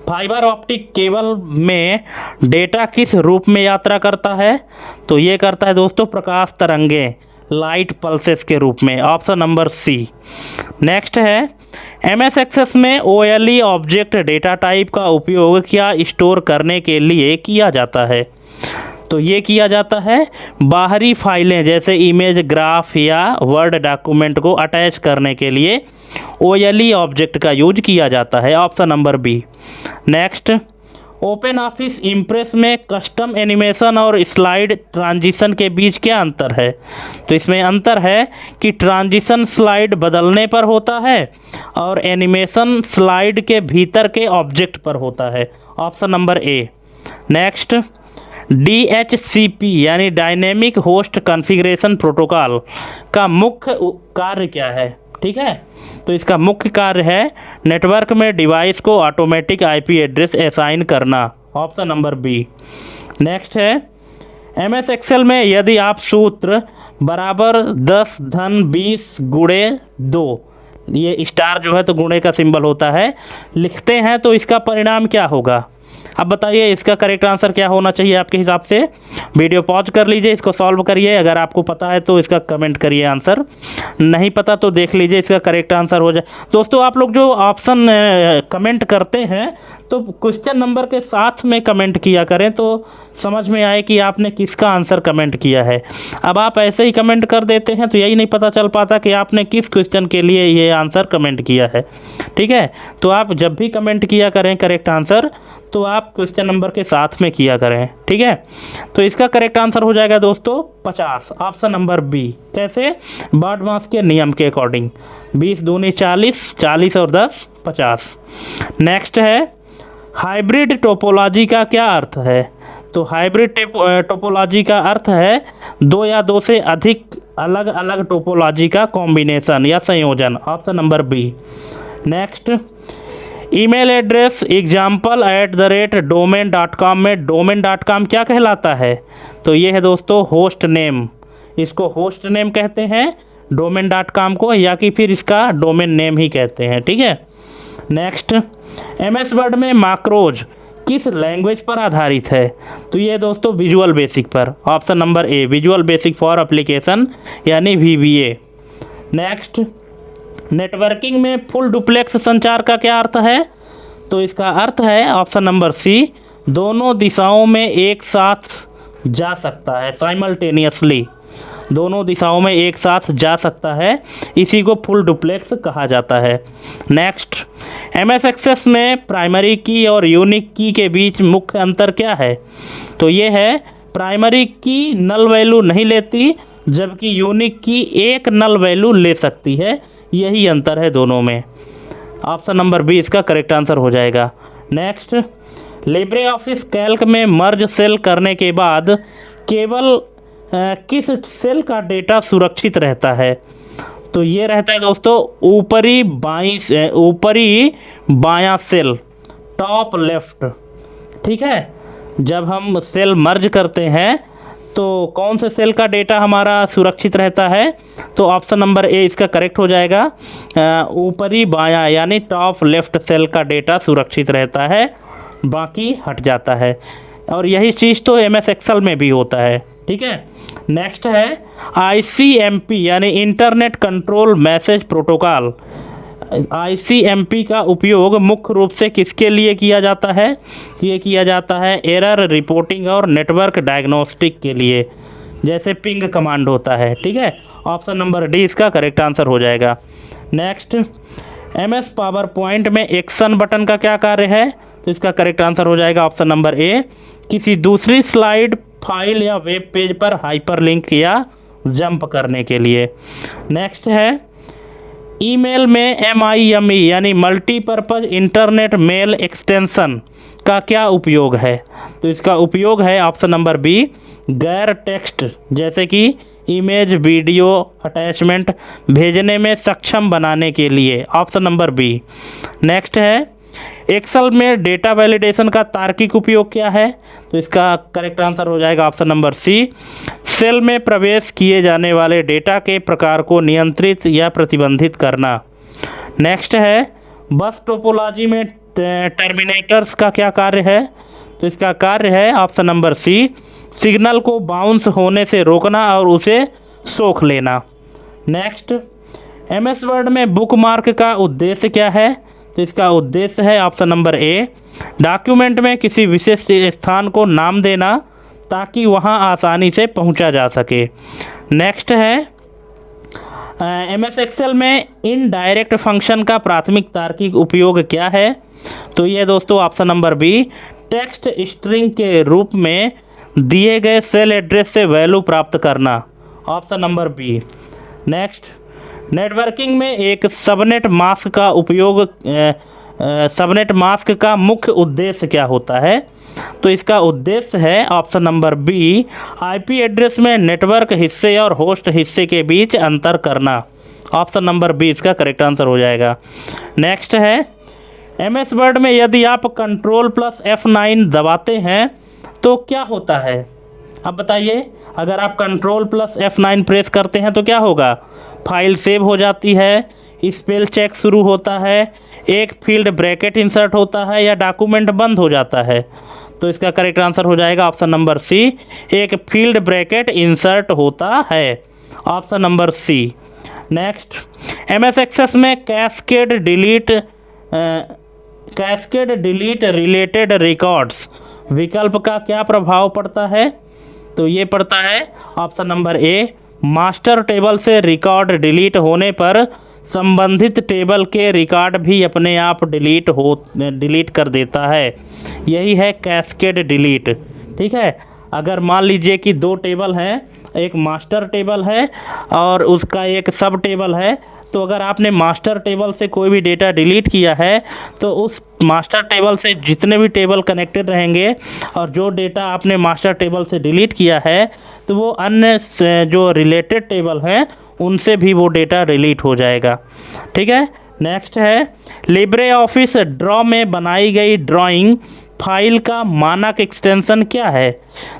फाइबर ऑप्टिक केबल में डेटा किस रूप में यात्रा करता है? तो ये करता है दोस्तों प्रकाश तरंगे लाइट पल्सेस के रूप में, ऑप्शन नंबर सी। नेक्स्ट है MS एक्सेस में OLE ऑब्जेक्ट डेटा टाइप का उपयोग क्या स्टोर करने के लिए किया जाता है? तो ये किया जाता है बाहरी फाइलें जैसे इमेज, ग्राफ या वर्ड डॉक्यूमेंट को अटैच करने के लिए OLE ऑब्जेक्ट का यूज किया जाता है। Option number B. Next, Open Office Impress में कस्टम एनिमेशन और स्लाइड ट्रांजिशन के बीच क्या अंतर है? तो इसमें अंतर है कि ट्रांजिशन स्लाइड बदलने पर होता है और एनिमेशन स्लाइड के भीतर के ऑब्जेक्ट पर होता है। Option number A. Next, DHCP यानी डायनेमिक होस्ट कॉन्फ़िगरेशन प्रोटोकॉल का मुख्य कार्य क्या है? ठीक है, तो इसका मुख्य कार्य है नेटवर्क में डिवाइस को ऑटोमेटिक IP एड्रेस असाइन करना। Option number B. नेक्स्ट है, MS एक्सेल में यदि आप सूत्र बराबर 10 धन 20 गुणे 2, ये स्टार जो है तो गुणे का सिंबल होता है, लिखते हैं तो इसका परिणाम क्या होगा? अब बताइए इसका करेक्ट आंसर क्या होना चाहिए आपके हिसाब से? वीडियो पॉज कर लीजिए, इसको सॉल्व करिए। अगर आपको पता है तो इसका कमेंट करिए आंसर, नहीं पता तो देख लीजिए इसका करेक्ट आंसर हो जाए। दोस्तों, आप लोग जो ऑप्शन कमेंट करते हैं तो क्वेश्चन नंबर के साथ में कमेंट किया करें तो समझ में आए कि आपने किसका आंसर कमेंट किया है। अब आप ऐसे ही कमेंट कर देते हैं तो यही नहीं पता चल पाता कि आपने किस क्वेश्चन के लिए ये आंसर कमेंट किया है। ठीक है, तो आप जब भी कमेंट किया करें करेक्ट आंसर तो आप क्वेश्चन नंबर के साथ में किया करें। ठीक है, तो इसका करेक्ट आंसर हो जाएगा दोस्तों 50। Option number B. कैसे? बर्डमास के नियम के अकॉर्डिंग 20 दूनी 40, 40 और 10 50। नेक्स्ट है, हाइब्रिड टोपोलॉजी का क्या अर्थ है? तो हाइब्रिड टोपोलॉजी का अर्थ है दो या दो से अधिक अलग अलग टोपोलॉजी का कॉम्बिनेशन या संयोजन। Option number B. Next, email address example@domain.com में domain.com क्या कहलाता है? तो ये है दोस्तों होस्ट नेम, इसको होस्ट नेम कहते हैं domain.com को, या कि फिर इसका डोमेन नेम ही कहते हैं। ठीक है। नेक्स्ट, MS वर्ड में मैक्रोज किस लैंग्वेज पर आधारित है? तो ये दोस्तों विजुअल बेसिक पर। Option number A, visual basic for application यानी VBA। नेक्स्ट, नेटवर्किंग में फुल डुप्लेक्स संचार का क्या अर्थ है? तो इसका अर्थ है ऑप्शन नंबर सी, दोनों दिशाओं में एक साथ जा सकता है, साइमल्टेनियसली दोनों दिशाओं में एक साथ जा सकता है, इसी को फुल डुप्लेक्स कहा जाता है। नेक्स्ट, MS एक्सेस में प्राइमरी की और यूनिक की के बीच मुख्य अंतर क्या है? तो ये है प्राइमरी की नल वैल्यू नहीं लेती जबकि यूनिक की एक नल वैल्यू ले सकती है, यही अंतर है दोनों में। ऑप्शन नंबर बी इसका करेक्ट आंसर हो जाएगा। नेक्स्ट, लिब्रे ऑफिस कैल्क में मर्ज सेल करने के बाद केवल किस सेल का डेटा सुरक्षित रहता है? तो ये रहता है दोस्तों ऊपरी बायां सेल, टॉप लेफ्ट। ठीक है, जब हम सेल मर्ज करते हैं तो कौन से सेल का डेटा हमारा सुरक्षित रहता है? तो ऑप्शन नंबर ए इसका करेक्ट हो जाएगा, ऊपरी बायां यानी टॉप लेफ्ट सेल का डेटा सुरक्षित रहता है, बाकी हट जाता है। और यही चीज़ तो MS एक्सेल में भी होता है। ठीक है। नेक्स्ट है ICMP यानी internet control message protocol. ICMP का उपयोग मुख्य रूप से किसके लिए किया जाता है? ये किया जाता है एरर रिपोर्टिंग और नेटवर्क डायग्नोस्टिक के लिए, जैसे पिंग कमांड होता है। ठीक है, ऑप्शन नंबर डी इसका करेक्ट आंसर हो जाएगा। नेक्स्ट, MS पावर पॉइंट में एक्शन बटन का क्या कार्य है? तो इसका करेक्ट आंसर हो जाएगा ऑप्शन नंबर ए, किसी दूसरी स्लाइड, फाइल या वेब पेज पर हाइपरलिंक या जंप करने के लिए। नेक्स्ट है, ईमेल में MIME यानी मल्टीपर्पज़ इंटरनेट मेल एक्सटेंशन का क्या उपयोग है? तो इसका उपयोग है ऑप्शन नंबर बी, गैर टेक्स्ट जैसे कि इमेज, वीडियो अटैचमेंट भेजने में सक्षम बनाने के लिए। Option number B. नेक्स्ट है, एक्सेल में डेटा वैलिडेशन का तार्किक उपयोग क्या है? तो इसका करेक्ट आंसर हो जाएगा ऑप्शन नंबर सी, सेल में प्रवेश किए जाने वाले डेटा के प्रकार को नियंत्रित या प्रतिबंधित करना। नेक्स्ट है, बस टोपोलॉजी में टर्मिनेटर्स का क्या कार्य है? तो इसका कार्य है ऑप्शन नंबर सी, सिग्नल को बाउंस होने से रोकना और उसे सोख लेना। नेक्स्ट, MS वर्ड में बुकमार्क का उद्देश्य क्या है? तो इसका उद्देश्य है ऑप्शन नंबर ए, डॉक्यूमेंट में किसी विशेष स्थान को नाम देना ताकि वहां आसानी से पहुंचा जा सके। नेक्स्ट है MS एक्सेल में इनडायरेक्ट फंक्शन का प्राथमिक तार्किक उपयोग क्या है? तो ये दोस्तों option number B, text string के रूप में दिए गए सेल एड्रेस से वैल्यू प्राप्त करना, option number B. Next, networking में एक सबनेट मास्क का उपयोग सबनेट मास्क का मुख्य उद्देश्य क्या होता है? तो इसका उद्देश्य है option number B, IP address में नेटवर्क हिस्से और होस्ट हिस्से के बीच अंतर करना, ऑप्शन नंबर बी इसका करेक्ट आंसर हो जाएगा। नेक्स्ट है MS वर्ड में यदि आप Ctrl+F9 दबाते हैं तो क्या होता है? अब बताइए, अगर आप Ctrl+F9 प्रेस करते हैं तो क्या होगा? फाइल सेव हो जाती है, स्पेल चेक शुरू होता है, एक फील्ड ब्रैकेट इंसर्ट होता है या डॉक्यूमेंट बंद हो जाता है? तो इसका करेक्ट आंसर हो जाएगा ऑप्शन नंबर सी, एक फील्ड ब्रैकेट इंसर्ट होता है, option number C. Next, MS Access में कैस्केड डिलीट रिलेटेड रिकॉर्ड्स विकल्प का क्या प्रभाव पड़ता है? तो ये पड़ता है option number A, master table से रिकॉर्ड डिलीट होने पर संबंधित टेबल के रिकॉर्ड भी अपने आप डिलीट कर देता है। यही है कैस्केड डिलीट। ठीक है, अगर मान लीजिए कि दो टेबल हैं, एक मास्टर टेबल है और उसका एक सब टेबल है, तो अगर आपने मास्टर टेबल से कोई भी डेटा डिलीट किया है तो उस मास्टर टेबल से जितने भी टेबल कनेक्टेड रहेंगे और जो डेटा आपने मास्टर टेबल से डिलीट किया है तो वो अन्य जो रिलेटेड टेबल हैं उनसे भी वो डेटा डिलीट हो जाएगा। ठीक है, नेक्स्ट है लिब्रे ऑफिस ड्रॉ में बनाई गई ड्राइंग फाइल का मानक एक्सटेंशन क्या है?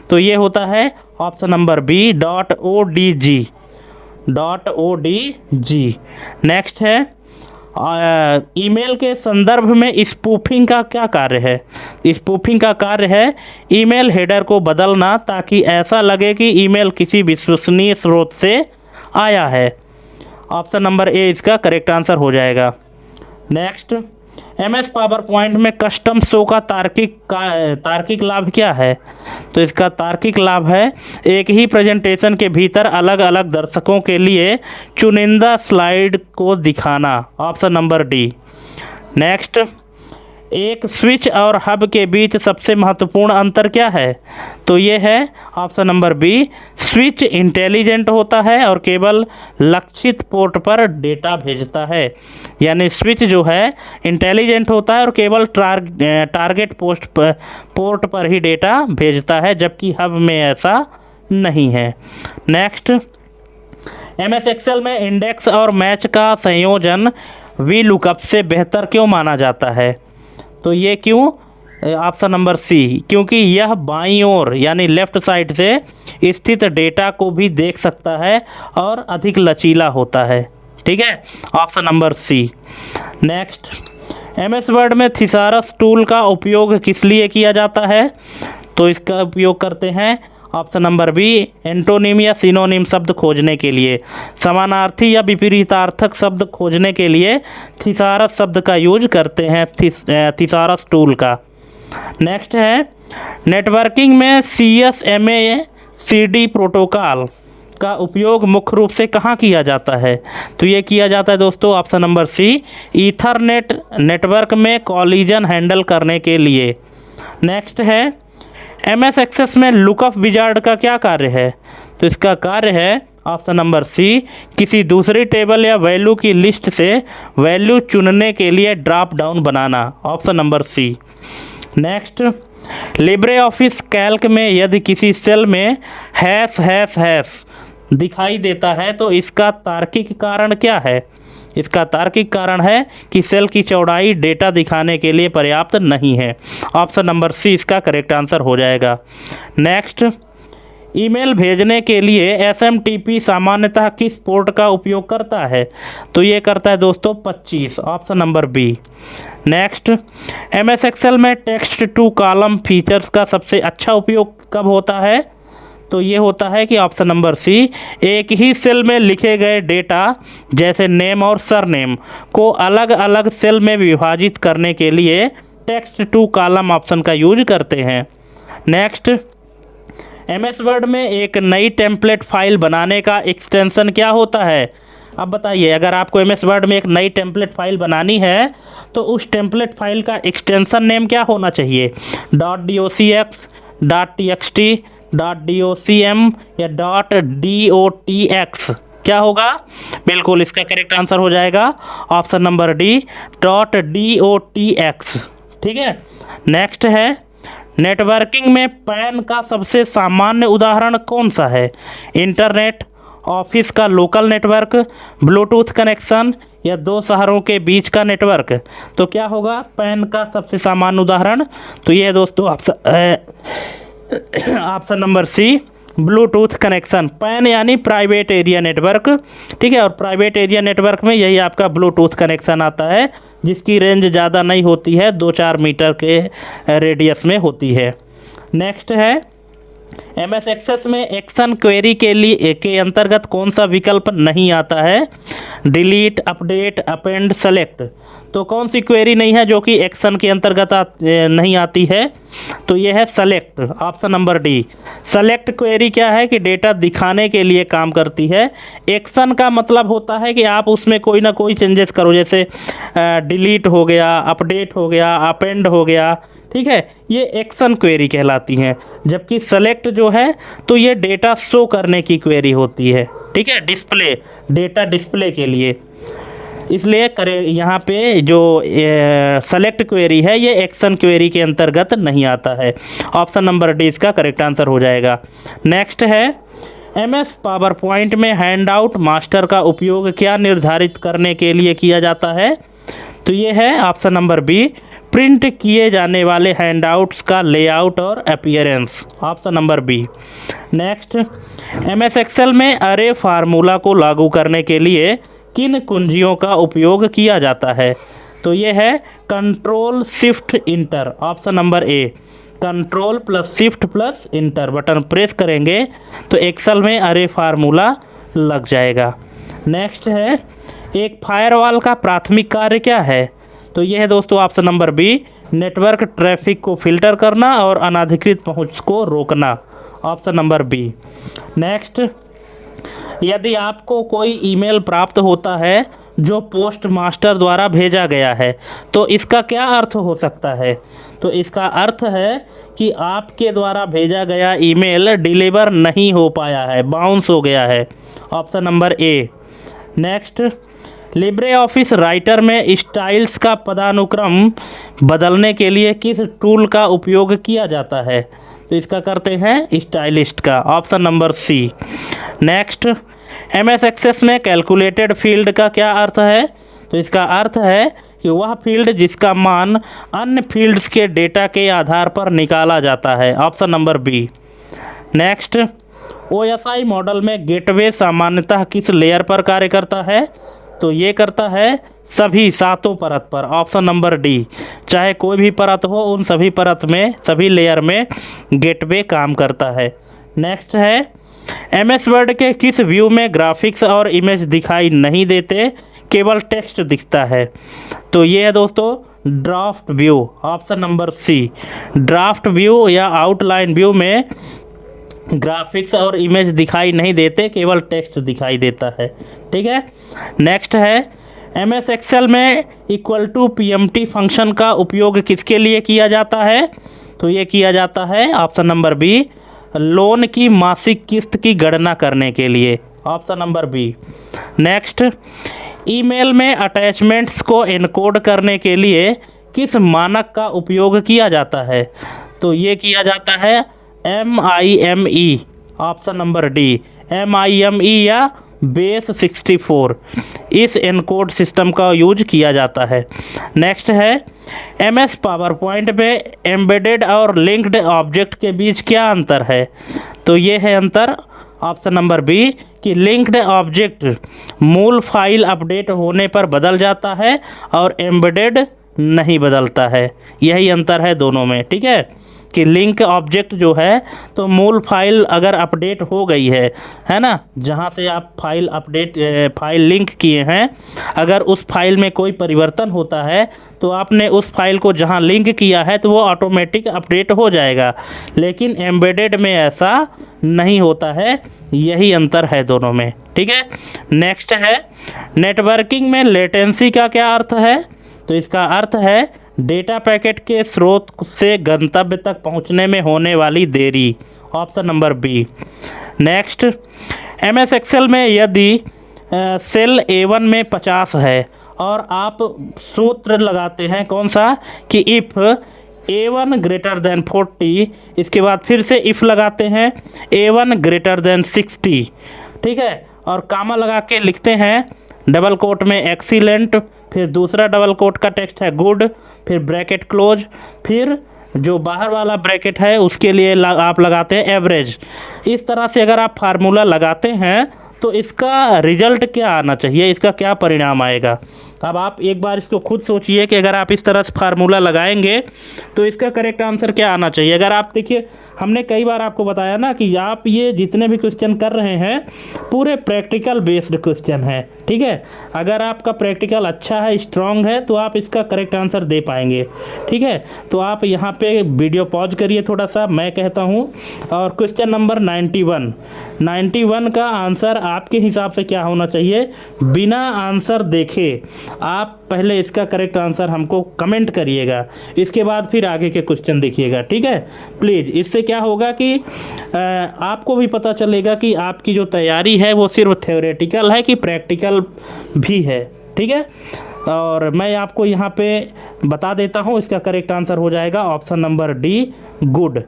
तो ये होता है option number B, .odg। Next है ईमेल के संदर्भ में स्पूफिंग का क्या कार्य है? स्पूफिंग का कार्य है ईमेल हेडर को बदलना ताकि ऐसा लगे कि ईमेल किसी विश्वसनीय स्रोत से आया है, ऑप्शन नंबर ए इसका करेक्ट आंसर हो जाएगा। नेक्स्ट, MS पावर पॉइंट में कस्टम शो का तार्किक लाभ क्या है? तो इसका तार्किक लाभ है एक ही प्रेजेंटेशन के भीतर अलग अलग दर्शकों के लिए चुनिंदा स्लाइड को दिखाना, ऑप्शन नंबर डी। नेक्स्ट, एक स्विच और हब के बीच सबसे महत्वपूर्ण अंतर क्या है? तो ये है option number B, switch intelligent होता है और केवल लक्षित पोर्ट पर डेटा भेजता है। यानी स्विच जो है इंटेलिजेंट होता है और केवल टारगेट पोर्ट पर ही डेटा भेजता है, जबकि हब में ऐसा नहीं है। नेक्स्ट, MS एक्सेल में इंडेक्स और मैच का संयोजन VLOOKUP से बेहतर क्यों माना जाता है? तो ये क्यों? ऑप्शन नंबर सी, क्योंकि यह बाईं ओर यानी लेफ़्ट साइड से स्थित डेटा को भी देख सकता है और अधिक लचीला होता है। ठीक है, option number C. Next, MS Word में थिसारस टूल का उपयोग किस लिए किया जाता है? तो इसका उपयोग करते हैं ऑप्शन नंबर बी, एंटोनिम या सिनोनिम शब्द खोजने के लिए, समानार्थी या विपरीतार्थक शब्द खोजने के लिए थिसारस शब्द का यूज करते हैं, थिसारस टूल का। नेक्स्ट है नेटवर्किंग में CSMA CD प्रोटोकॉल का उपयोग मुख्य रूप से कहाँ किया जाता है? तो ये किया जाता है दोस्तों option number C, ethernet network में कॉलिजन हैंडल करने के लिए। नेक्स्ट है MS एक्सेस में लुकअप विजार्ड का क्या कार्य है? तो इसका कार्य है ऑप्शन नंबर सी, किसी दूसरी टेबल या वैल्यू की लिस्ट से वैल्यू चुनने के लिए ड्रॉप डाउन बनाना, option number C. Next, Libre office Calc में यदि किसी सेल में ### दिखाई देता है तो इसका तार्किक कारण क्या है? इसका तार्किक कारण है कि सेल की चौड़ाई डेटा दिखाने के लिए पर्याप्त नहीं है, ऑप्शन नंबर सी इसका करेक्ट आंसर हो जाएगा। नेक्स्ट, ईमेल भेजने के लिए SMTP सामान्यतः किस पोर्ट का उपयोग करता है? तो ये करता है दोस्तों 25, option number B. Next, MS Excel में टेक्स्ट टू कॉलम फीचर्स का सबसे अच्छा उपयोग कब होता है? तो ये होता है कि ऑप्शन नंबर सी, एक ही सेल में लिखे गए डेटा जैसे नेम और सरनेम को अलग अलग सेल में विभाजित करने के लिए टेक्स्ट टू कॉलम ऑप्शन का यूज करते हैं। नेक्स्ट, एमएस वर्ड में एक नई टेम्पलेट फाइल बनाने का एक्सटेंशन क्या होता है? अब बताइए, अगर आपको एमएस वर्ड में एक नई टेम्पलेट फाइल बनानी है तो उस टेम्पलेट फाइल का एक्सटेंशन नेम क्या होना चाहिए? .docx, .txt, .docm या .dotx क्या होगा? बिल्कुल इसका करेक्ट आंसर हो जाएगा ऑप्शन नंबर डी, .dotx। ठीक है। नेक्स्ट है, नेटवर्किंग में पैन का सबसे सामान्य उदाहरण कौन सा है? इंटरनेट, ऑफिस का लोकल नेटवर्क, ब्लूटूथ कनेक्शन या दो शहरों के बीच का नेटवर्क? तो क्या होगा पैन का सबसे सामान्य उदाहरण? तो ये दोस्तों option number C, Bluetooth connection. PAN यानी प्राइवेट एरिया नेटवर्क, ठीक है, और प्राइवेट एरिया नेटवर्क में यही आपका ब्लूटूथ कनेक्शन आता है, जिसकी रेंज ज़्यादा नहीं होती है, 2-4 मीटर के रेडियस में होती है। नेक्स्ट है, एमएस एक्सेस में एक्शन क्वेरी के लिए के अंतर्गत कौन सा विकल्प नहीं आता है? Delete, update, append, select. तो कौन सी क्वेरी नहीं है जो कि एक्शन के अंतर्गत नहीं आती है? तो ये है select, option number D. Select query क्या है कि डेटा दिखाने के लिए काम करती है। एक्शन का मतलब होता है कि आप उसमें कोई ना कोई चेंजेस करो, जैसे डिलीट हो गया, अपडेट हो गया, अपेंड हो गया, ठीक है, ये एक्शन क्वेरी कहलाती हैं। जबकि सेलेक्ट जो है तो ये डेटा शो करने की क्वेरी होती है, ठीक है, डिस्प्ले, डेटा डिस्प्ले के लिए। इसलिए यहाँ पे जो सेलेक्ट क्वेरी है ये एक्शन क्वेरी के अंतर्गत नहीं आता है। ऑप्शन नंबर डी इसका करेक्ट आंसर हो जाएगा। नेक्स्ट है, एमएस पावर पॉइंट में हैंडआउट मास्टर का उपयोग क्या निर्धारित करने के लिए किया जाता है? तो ये है ऑप्शन नंबर बी, प्रिंट किए जाने वाले हैंडआउट्स का लेआउट और appearance, option number B. Next, MS Excel में अरे फार्मूला को लागू करने के लिए किन कुंजियों का उपयोग किया जाता है? तो ये है control shift inter, option number A. Control plus shift plus inter button press करेंगे तो एक्सेल में अरे फार्मूला लग जाएगा। नेक्स्ट है, एक फायरवॉल का प्राथमिक कार्य क्या है? तो यह है दोस्तों option number B, network traffic को फिल्टर करना और अनाधिकृत पहुंच को रोकना, ऑप्शन नंबर बी। नेक्स्ट, यदि आपको कोई ईमेल प्राप्त होता है जो पोस्ट मास्टर द्वारा भेजा गया है तो इसका क्या अर्थ हो सकता है? तो इसका अर्थ है कि आपके द्वारा भेजा गया ईमेल डिलीवर नहीं हो पाया है, बाउंस हो गया है, option number A. Next, Libre Office Writer में स्टाइल्स का पदानुक्रम बदलने के लिए किस टूल का उपयोग किया जाता है? तो इसका करते हैं स्टाइलिस्ट का, option number C. Next, MS Access में कैलकुलेटेड फील्ड का क्या अर्थ है? तो इसका अर्थ है कि वह फील्ड जिसका मान अन्य फील्ड्स के डेटा के आधार पर निकाला जाता है, option number B. Next, OSI model में गेटवे सामान्यतः किस लेयर पर कार्य करता है? तो ये करता है सभी 7 परत पर, ऑप्शन नंबर डी। चाहे कोई भी परत हो, उन सभी परत में, सभी लेयर में गेटवे काम करता है। नेक्स्ट है, एमएस वर्ड के किस व्यू में ग्राफिक्स और इमेज दिखाई नहीं देते, केवल टेक्स्ट दिखता है? तो ये है दोस्तों draft view, option number C. Draft view या आउटलाइन व्यू में ग्राफिक्स और इमेज दिखाई नहीं देते, केवल टेक्स्ट दिखाई देता है, ठीक है। नेक्स्ट है, एमएस एक्सेल में इक्वल टू पीएमटी फंक्शन का उपयोग किसके लिए किया जाता है? तो ये किया जाता है ऑप्शन नंबर बी, लोन की मासिक किस्त की गणना करने के लिए, option number B. Next, email में अटैचमेंट्स को एनकोड करने के लिए किस मानक का उपयोग किया जाता है? तो ये किया जाता है MIME, option number D. MIME या बेस 64, इस एनकोड सिस्टम का यूज किया जाता है। नेक्स्ट है, एमएस पावर पॉइंट में एम्बेडेड और लिंक्ड ऑब्जेक्ट के बीच क्या अंतर है? तो ये है अंतर, ऑप्शन नंबर बी, कि लिंक्ड ऑब्जेक्ट मूल फाइल अपडेट होने पर बदल जाता है और एम्बेडेड नहीं बदलता है, यही अंतर है दोनों में, ठीक है। कि लिंक ऑब्जेक्ट जो है तो मूल फाइल अगर अपडेट हो गई है ना, जहाँ से आप फाइल लिंक किए हैं, अगर उस फाइल में कोई परिवर्तन होता है तो आपने उस फाइल को जहाँ लिंक किया है तो वो ऑटोमेटिक अपडेट हो जाएगा, लेकिन एम्बेडेड में ऐसा नहीं होता है। यही अंतर है दोनों में, ठीक है। नेक्स्ट है नेटवर्किंग में लेटेंसी का क्या अर्थ है? तो इसका अर्थ है डेटा पैकेट के स्रोत से गंतव्य तक पहुंचने में होने वाली देरी, option number B. Next, MS Excel में यदि सेल A1 में 50 है और आप सूत्र लगाते हैं कौन सा, कि इफ़ A1 ग्रेटर देन 40, इसके बाद फिर से इफ़ लगाते हैं A1 ग्रेटर देन 60, ठीक है, और कामा लगा के लिखते हैं डबल कोट में एक्सीलेंट, फिर दूसरा डबल कोट का टेक्स्ट है गुड, फिर ब्रैकेट क्लोज, फिर जो बाहर वाला ब्रैकेट है उसके लिए आप लगाते हैं एवरेज। इस तरह से अगर आप फार्मूला लगाते हैं तो इसका रिजल्ट क्या आना चाहिए, इसका क्या परिणाम आएगा। अब आप एक बार इसको खुद सोचिए कि अगर आप इस तरह से फार्मूला लगाएंगे तो इसका करेक्ट आंसर क्या आना चाहिए। अगर आप देखिए, हमने कई बार आपको बताया ना कि आप ये जितने भी क्वेश्चन कर रहे हैं पूरे प्रैक्टिकल बेस्ड क्वेश्चन है, ठीक है। अगर आपका प्रैक्टिकल अच्छा है, स्ट्रांग है, तो आप इसका करेक्ट आंसर दे पाएंगे, ठीक है। तो आप यहाँ पे वीडियो पॉज करिए थोड़ा सा, मैं कहता हूँ, और क्वेश्चन नंबर 91 का आंसर आपके हिसाब से क्या होना चाहिए, बिना आंसर देखे आप पहले इसका करेक्ट आंसर हमको कमेंट करिएगा, इसके बाद फिर आगे के क्वेश्चन देखिएगा, ठीक है। प्लीज़, इससे क्या होगा कि आपको भी पता चलेगा कि आपकी जो तैयारी है वो सिर्फ थ्योरेटिकल है कि प्रैक्टिकल भी है, ठीक है। और मैं आपको यहाँ पे बता देता हूँ, इसका करेक्ट आंसर हो जाएगा ऑप्शन नंबर डी, गुड,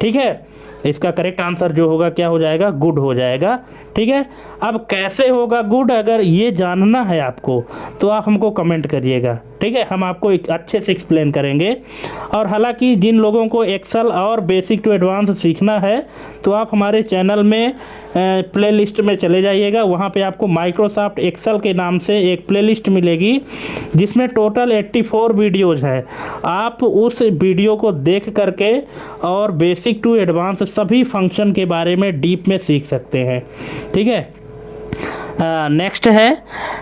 ठीक है। इसका करेक्ट आंसर जो होगा क्या हो जाएगा, गुड हो जाएगा, ठीक है। अब कैसे होगा गुड, अगर ये जानना है आपको तो आप हमको कमेंट करिएगा, ठीक है। हम आपको एक अच्छे से एक्सप्लेन करेंगे। और हालांकि जिन लोगों को एक्सेल और बेसिक टू एडवांस सीखना है तो आप हमारे चैनल में प्लेलिस्ट में चले जाइएगा, वहाँ पे आपको माइक्रोसॉफ्ट एक्सेल के नाम से एक प्लेलिस्ट मिलेगी जिसमें टोटल 84 वीडियोज़ है। आप उस वीडियो को देख करके और बेसिक टू एडवांस सभी फंक्शन के बारे में डीप में सीख सकते हैं, ठीक है। नेक्स्ट है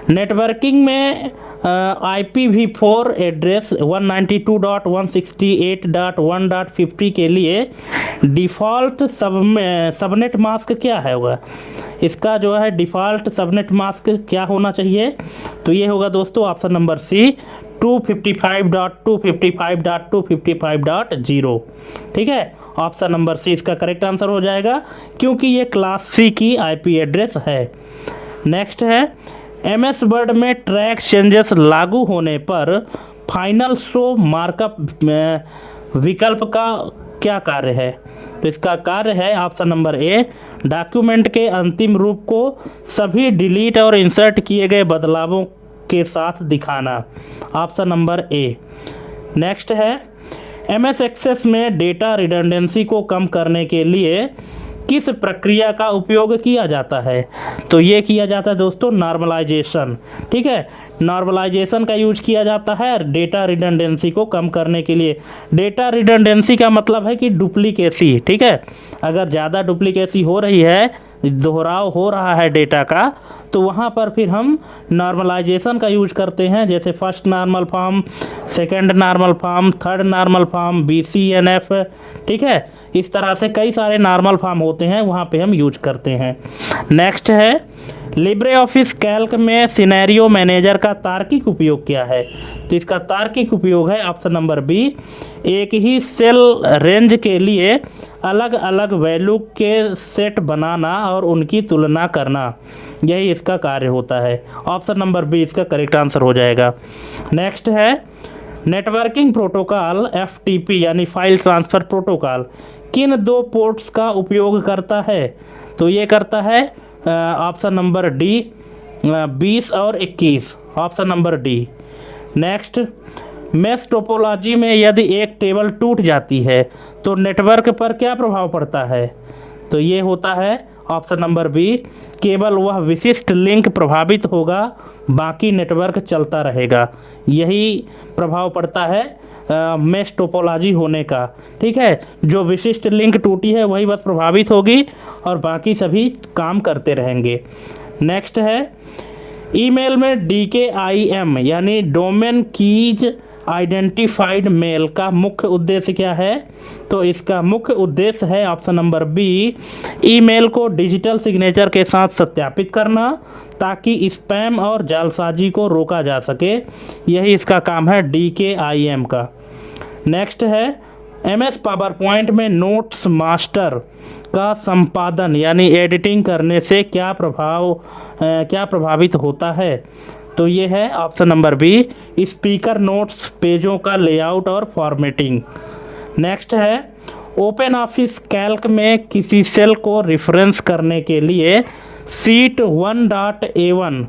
नेटवर्किंग में IPv4 एड्रेस 192.168.1.50 के लिए डिफ़ॉल्ट सबनेट मास्क क्या है होगा। इसका जो है डिफ़ॉल्ट सबनेट मास्क क्या होना चाहिए, तो ये होगा दोस्तों ऑप्शन नंबर सी, 255.255.255.0, ठीक है। ऑप्शन नंबर सी इसका करेक्ट आंसर हो जाएगा, क्योंकि ये क्लास सी की IP एड्रेस है। नेक्स्ट है MS वर्ड में ट्रैक चेंजेस लागू होने पर फाइनल शो मार्कअप विकल्प का क्या कार्य है, तो इसका कार्य है ऑप्शन नंबर ए, डॉक्यूमेंट के अंतिम रूप को सभी डिलीट और इंसर्ट किए गए बदलावों के साथ दिखाना, ऑप्शन नंबर ए। नेक्स्ट है MS एक्सेस में डेटा रिडंडेंसी को कम करने के लिए किस प्रक्रिया का उपयोग किया जाता है, तो ये किया जाता है दोस्तों नॉर्मलाइजेशन, ठीक है। नॉर्मलाइजेशन का यूज किया जाता है डेटा रिडंडेंसी को कम करने के लिए। डेटा रिडंडेंसी का मतलब है कि डुप्लीकेसी, ठीक है। अगर ज़्यादा डुप्लीकेसी हो रही है, दोहराव हो रहा है डेटा का, तो वहाँ पर फिर हम नॉर्मलाइजेशन का यूज करते हैं, जैसे first normal form, second normal form, third normal form, BCNF, ठीक है। इस तरह से कई सारे नॉर्मल फॉर्म होते हैं, वहाँ पे हम यूज करते हैं। नेक्स्ट है लिब्रे ऑफिस कैल्क में सिनेरियो मैनेजर का तार्किक उपयोग क्या है, तो इसका तार्किक उपयोग है ऑप्शन नंबर बी, एक ही सेल रेंज के लिए अलग अलग वैल्यू के सेट बनाना और उनकी तुलना करना, यही इसका कार्य होता है। ऑप्शन नंबर बी इसका करेक्ट आंसर हो जाएगा। नेक्स्ट है नेटवर्किंग प्रोटोकॉल FTP यानी फाइल ट्रांसफ़र प्रोटोकॉल किन दो पोर्ट्स का उपयोग करता है, तो ये करता है ऑप्शन नंबर डी 20 और 21, option number D. Next, mesh topology में यदि एक टेबल टूट जाती है तो नेटवर्क पर क्या प्रभाव पड़ता है, तो ये होता है ऑप्शन नंबर बी, केवल वह विशिष्ट लिंक प्रभावित होगा, बाकी नेटवर्क चलता रहेगा। यही प्रभाव पड़ता है मैश टोपोलॉजी होने का। ठीक है, जो विशिष्ट लिंक टूटी है वही बस प्रभावित होगी और बाकी सभी काम करते रहेंगे। नेक्स्ट है ईमेल में DKIM यानी डोमेन कीज आइडेंटिफाइड मेल का मुख्य उद्देश्य क्या है? तो इसका मुख्य उद्देश्य है ऑप्शन नंबर बी, ईमेल को डिजिटल सिग्नेचर के साथ सत्यापित करना ताकि स्पैम और जालसाजी को रोका जा सके। यही इसका काम है DKIM का। नेक्स्ट है MS पावर पॉइंट में नोट्स मास्टर का संपादन यानी एडिटिंग करने से क्या प्रभावित होता है? तो ये है option number B, speaker notes, पेजों का लेआउट और फॉर्मेटिंग। नेक्स्ट है ओपन ऑफिस कैल्क में किसी सेल को रेफरेंस करने के लिए शीट 1.A1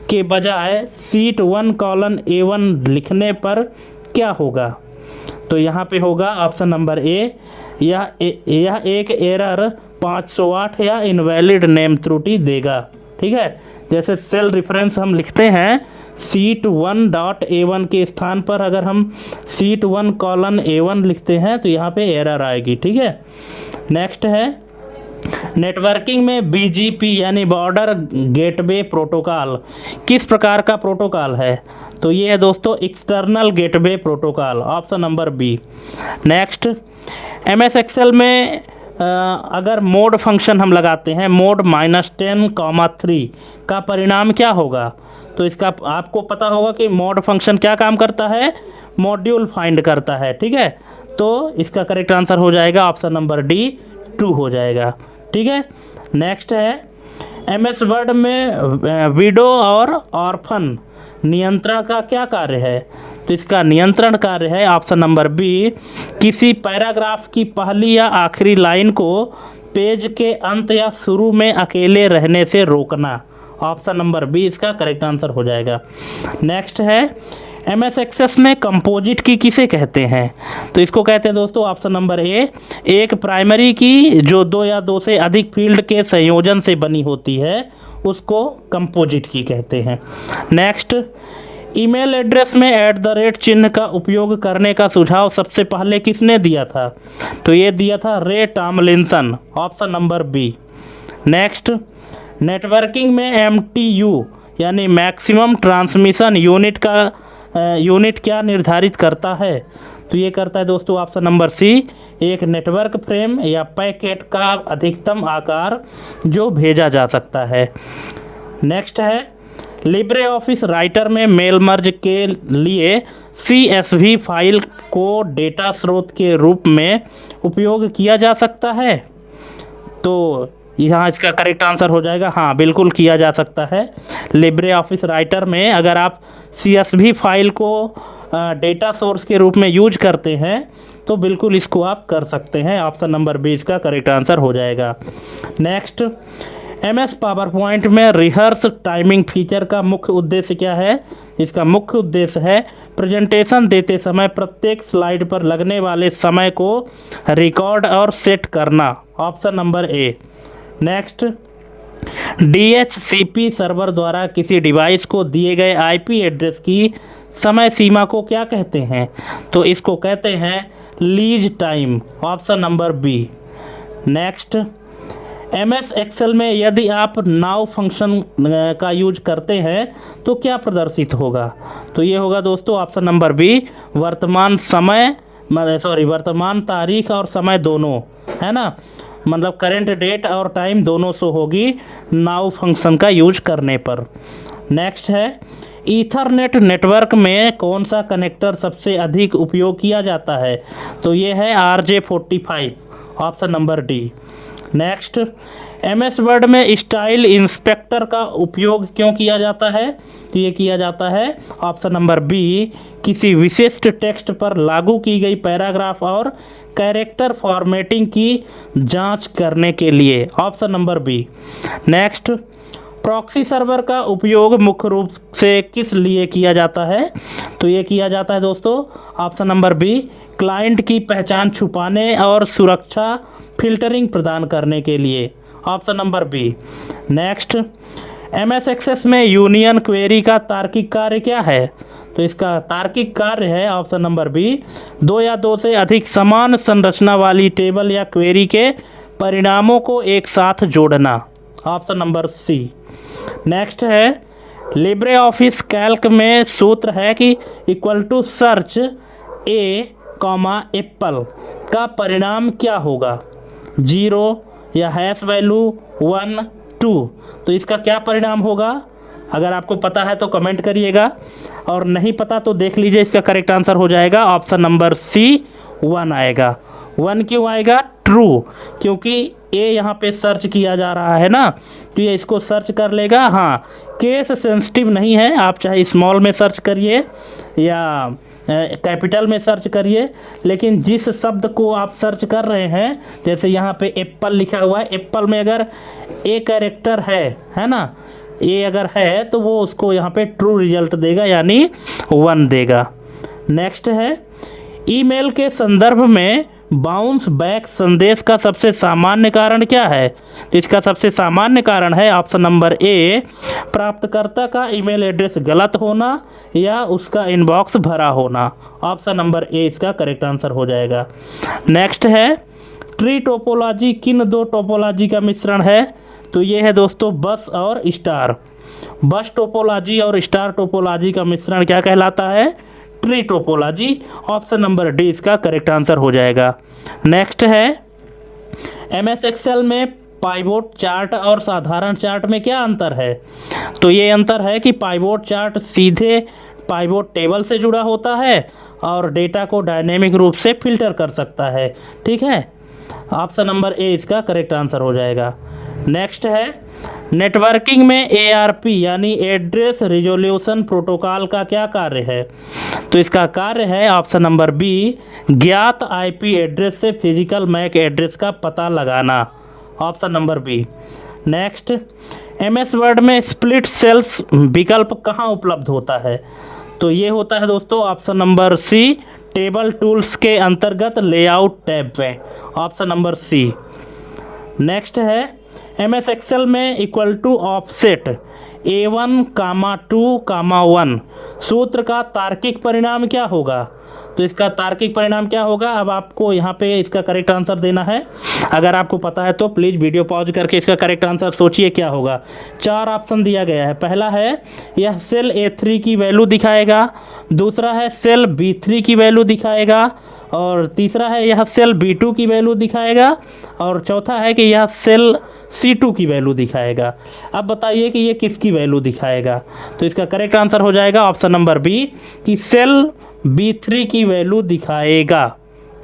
के बजाय शीट 1:A1 लिखने पर क्या होगा? तो यहाँ पे होगा ऑप्शन नंबर ए, यह एक एरर 508 या इनवैलिड नेम त्रुटि देगा। ठीक है, जैसे सेल रेफरेंस हम लिखते हैं शीट 1.A1 के स्थान पर अगर हम शीट 1:A1 लिखते हैं तो यहाँ पे एरर आएगी। ठीक है, नेक्स्ट है नेटवर्किंग में BGP यानी बॉर्डर गेटवे प्रोटोकॉल किस प्रकार का प्रोटोकॉल है? तो ये है दोस्तों external gateway protocol, option number B. Next MS Excel में अगर मोड फंक्शन हम लगाते हैं मोड -10,3 का परिणाम क्या होगा? तो इसका आपको पता होगा कि मोड फंक्शन क्या काम करता है, मॉड्यूल फाइंड करता है। ठीक है, तो इसका करेक्ट आंसर हो जाएगा ऑप्शन नंबर डी, 2 हो जाएगा। ठीक है, नेक्स्ट है MS वर्ड में विडो और ऑर्फन नियंत्रण का क्या कार्य है? तो इसका नियंत्रण कार्य है ऑप्शन नंबर बी, किसी पैराग्राफ की पहली या आखिरी लाइन को पेज के अंत या शुरू में अकेले रहने से रोकना। ऑप्शन नंबर बी इसका करेक्ट आंसर हो जाएगा। नेक्स्ट है MS एक्सेस में कंपोजिट की किसे कहते हैं? तो इसको कहते हैं दोस्तों ऑप्शन नंबर ए, एक प्राइमरी की जो 2 या 2 से अधिक फील्ड के संयोजन से बनी होती है उसको कंपोजिट की कहते हैं। नेक्स्ट ईमेल एड्रेस में @ चिन्ह का उपयोग करने का सुझाव सबसे पहले किसने दिया था? तो ये दिया था Ray Tomlinson, option number B. Next networking में MTU यानी मैक्सिमम ट्रांसमिशन यूनिट क्या निर्धारित करता है? तो ये करता है दोस्तों ऑप्शन नंबर सी, एक नेटवर्क फ्रेम या पैकेट का अधिकतम आकार जो भेजा जा सकता है। नेक्स्ट है लिब्रे ऑफिस राइटर में मेल मर्ज के लिए CSV फाइल को डेटा स्रोत के रूप में उपयोग किया जा सकता है? तो यहाँ इसका करेक्ट आंसर हो जाएगा हाँ, बिल्कुल किया जा सकता है। लिब्रे ऑफिस राइटर में अगर आप CSV फाइल को डेटा सोर्स के रूप में यूज करते हैं तो बिल्कुल इसको आप कर सकते हैं। ऑप्शन नंबर बी इसका करेक्ट आंसर हो जाएगा। नेक्स्ट MS पावर पॉइंट में रिहर्स टाइमिंग फीचर का मुख्य उद्देश्य क्या है? इसका मुख्य उद्देश्य है प्रेजेंटेशन देते समय प्रत्येक स्लाइड पर लगने वाले समय को रिकॉर्ड और सेट करना। Option number A. Next DHCP server द्वारा किसी डिवाइस को दिए गए IP एड्रेस की समय सीमा को क्या कहते हैं? तो इसको कहते हैं lease time, option number B. Next MS Excel में यदि आप नाउ फंक्शन का यूज करते हैं तो क्या प्रदर्शित होगा? तो ये होगा दोस्तों ऑप्शन नंबर बी, वर्तमान तारीख और समय दोनों, है ना, मतलब करेंट डेट और टाइम दोनों शो होगी नाउ फंक्शन का यूज करने पर। नेक्स्ट है ईथरनेट नेटवर्क में कौन सा कनेक्टर सबसे अधिक उपयोग किया जाता है? तो ये है RJ45, option number D. Next MS Word में स्टाइल इंस्पेक्टर का उपयोग क्यों किया जाता है? तो ये किया जाता है ऑप्शन नंबर बी, किसी विशिष्ट टेक्स्ट पर लागू की गई पैराग्राफ और कैरेक्टर फॉर्मेटिंग की जांच करने के लिए। Option number B. Next proxy server का उपयोग मुख्य रूप से किस लिए किया जाता है? तो ये किया जाता है दोस्तों ऑप्शन नंबर बी, क्लाइंट की पहचान छुपाने और सुरक्षा फिल्टरिंग प्रदान करने के लिए। Option number B. Next MS Access में यूनियन क्वेरी का तार्किक कार्य क्या है? तो इसका तार्किक कार्य है ऑप्शन नंबर बी, दो या दो से अधिक समान संरचना वाली टेबल या क्वेरी के परिणामों को एक साथ जोड़ना, ऑप्शन नंबर सी। नेक्स्ट है लिब्रे ऑफिस कैल्क में सूत्र है कि equal to search A comma apple का परिणाम क्या होगा, 0 या हैश वैल्यू 1 2। तो इसका क्या परिणाम होगा, अगर आपको पता है तो कमेंट करिएगा, और नहीं पता तो देख लीजिए। इसका करेक्ट आंसर हो जाएगा ऑप्शन नंबर सी 1 आएगा। 1 क्यों आएगा, ट्रू, क्योंकि ए यहाँ पे सर्च किया जा रहा है ना, तो ये इसको सर्च कर लेगा। हाँ, केस सेंसिटिव नहीं है, आप चाहे स्मॉल में सर्च करिए या कैपिटल में सर्च करिए, लेकिन जिस शब्द को आप सर्च कर रहे हैं, जैसे यहाँ पे एप्पल लिखा हुआ है, एप्पल में अगर ए कैरेक्टर है ना, ए अगर है तो वो उसको यहाँ पे ट्रू रिजल्ट देगा, यानी 1 देगा। नेक्स्ट है ईमेल के संदर्भ में बाउंस बैक संदेश का सबसे सामान्य कारण क्या है। तो इसका सबसे सामान्य कारण है ऑप्शन नंबर ए, प्राप्तकर्ता का ईमेल एड्रेस गलत होना या उसका इनबॉक्स भरा होना, ऑप्शन नंबर ए इसका करेक्ट आंसर हो जाएगा। नेक्स्ट है ट्री टोपोलॉजी किन दो टोपोलॉजी का मिश्रण है। तो ये है दोस्तों बस और स्टार। बस टोपोलॉजी और स्टार टोपोलॉजी का मिश्रण क्या कहलाता है, tree topology, option number D इसका करेक्ट आंसर हो जाएगा। नेक्स्ट है एमएस एक्सेल में पाइवोट चार्ट और साधारण चार्ट में क्या अंतर है। तो ये अंतर है कि पाइवोट चार्ट सीधे पाइवोट टेबल से जुड़ा होता है और डेटा को डायनेमिक रूप से फिल्टर कर सकता है। ठीक है, ऑप्शन नंबर ए इसका करेक्ट आंसर हो जाएगा। नेक्स्ट है नेटवर्किंग में ARP यानी एड्रेस रिजोल्यूशन प्रोटोकॉल का क्या कार्य है। तो इसका कार्य है ऑप्शन नंबर बी, ज्ञात IP एड्रेस से फिजिकल मैक एड्रेस का पता लगाना, option number B. Next MS Word में स्प्लिट सेल्स विकल्प कहाँ उपलब्ध होता है। तो ये होता है दोस्तों option number C, table tools के अंतर्गत लेआउट टैब में, ऑप्शन नंबर सी। नेक्स्ट है MS एक्सेल में इक्वल टू ऑफसेट A1, 2, 1 सूत्र का तार्किक परिणाम क्या होगा। तो इसका तार्किक परिणाम क्या होगा, अब आपको यहाँ पे इसका करेक्ट आंसर देना है। अगर आपको पता है तो प्लीज़ वीडियो पॉज करके इसका करेक्ट आंसर सोचिए क्या होगा। 4 ऑप्शन दिया गया है। पहला है यह सेल A3 की वैल्यू दिखाएगा, दूसरा है सेल B3 की वैल्यू दिखाएगा, और तीसरा है यह सेल B2 की वैल्यू दिखाएगा, और चौथा है कि यह सेल C2 की वैल्यू दिखाएगा। अब बताइए कि ये किसकी वैल्यू दिखाएगा। तो इसका करेक्ट आंसर हो जाएगा ऑप्शन नंबर बी, कि सेल B3 की वैल्यू दिखाएगा।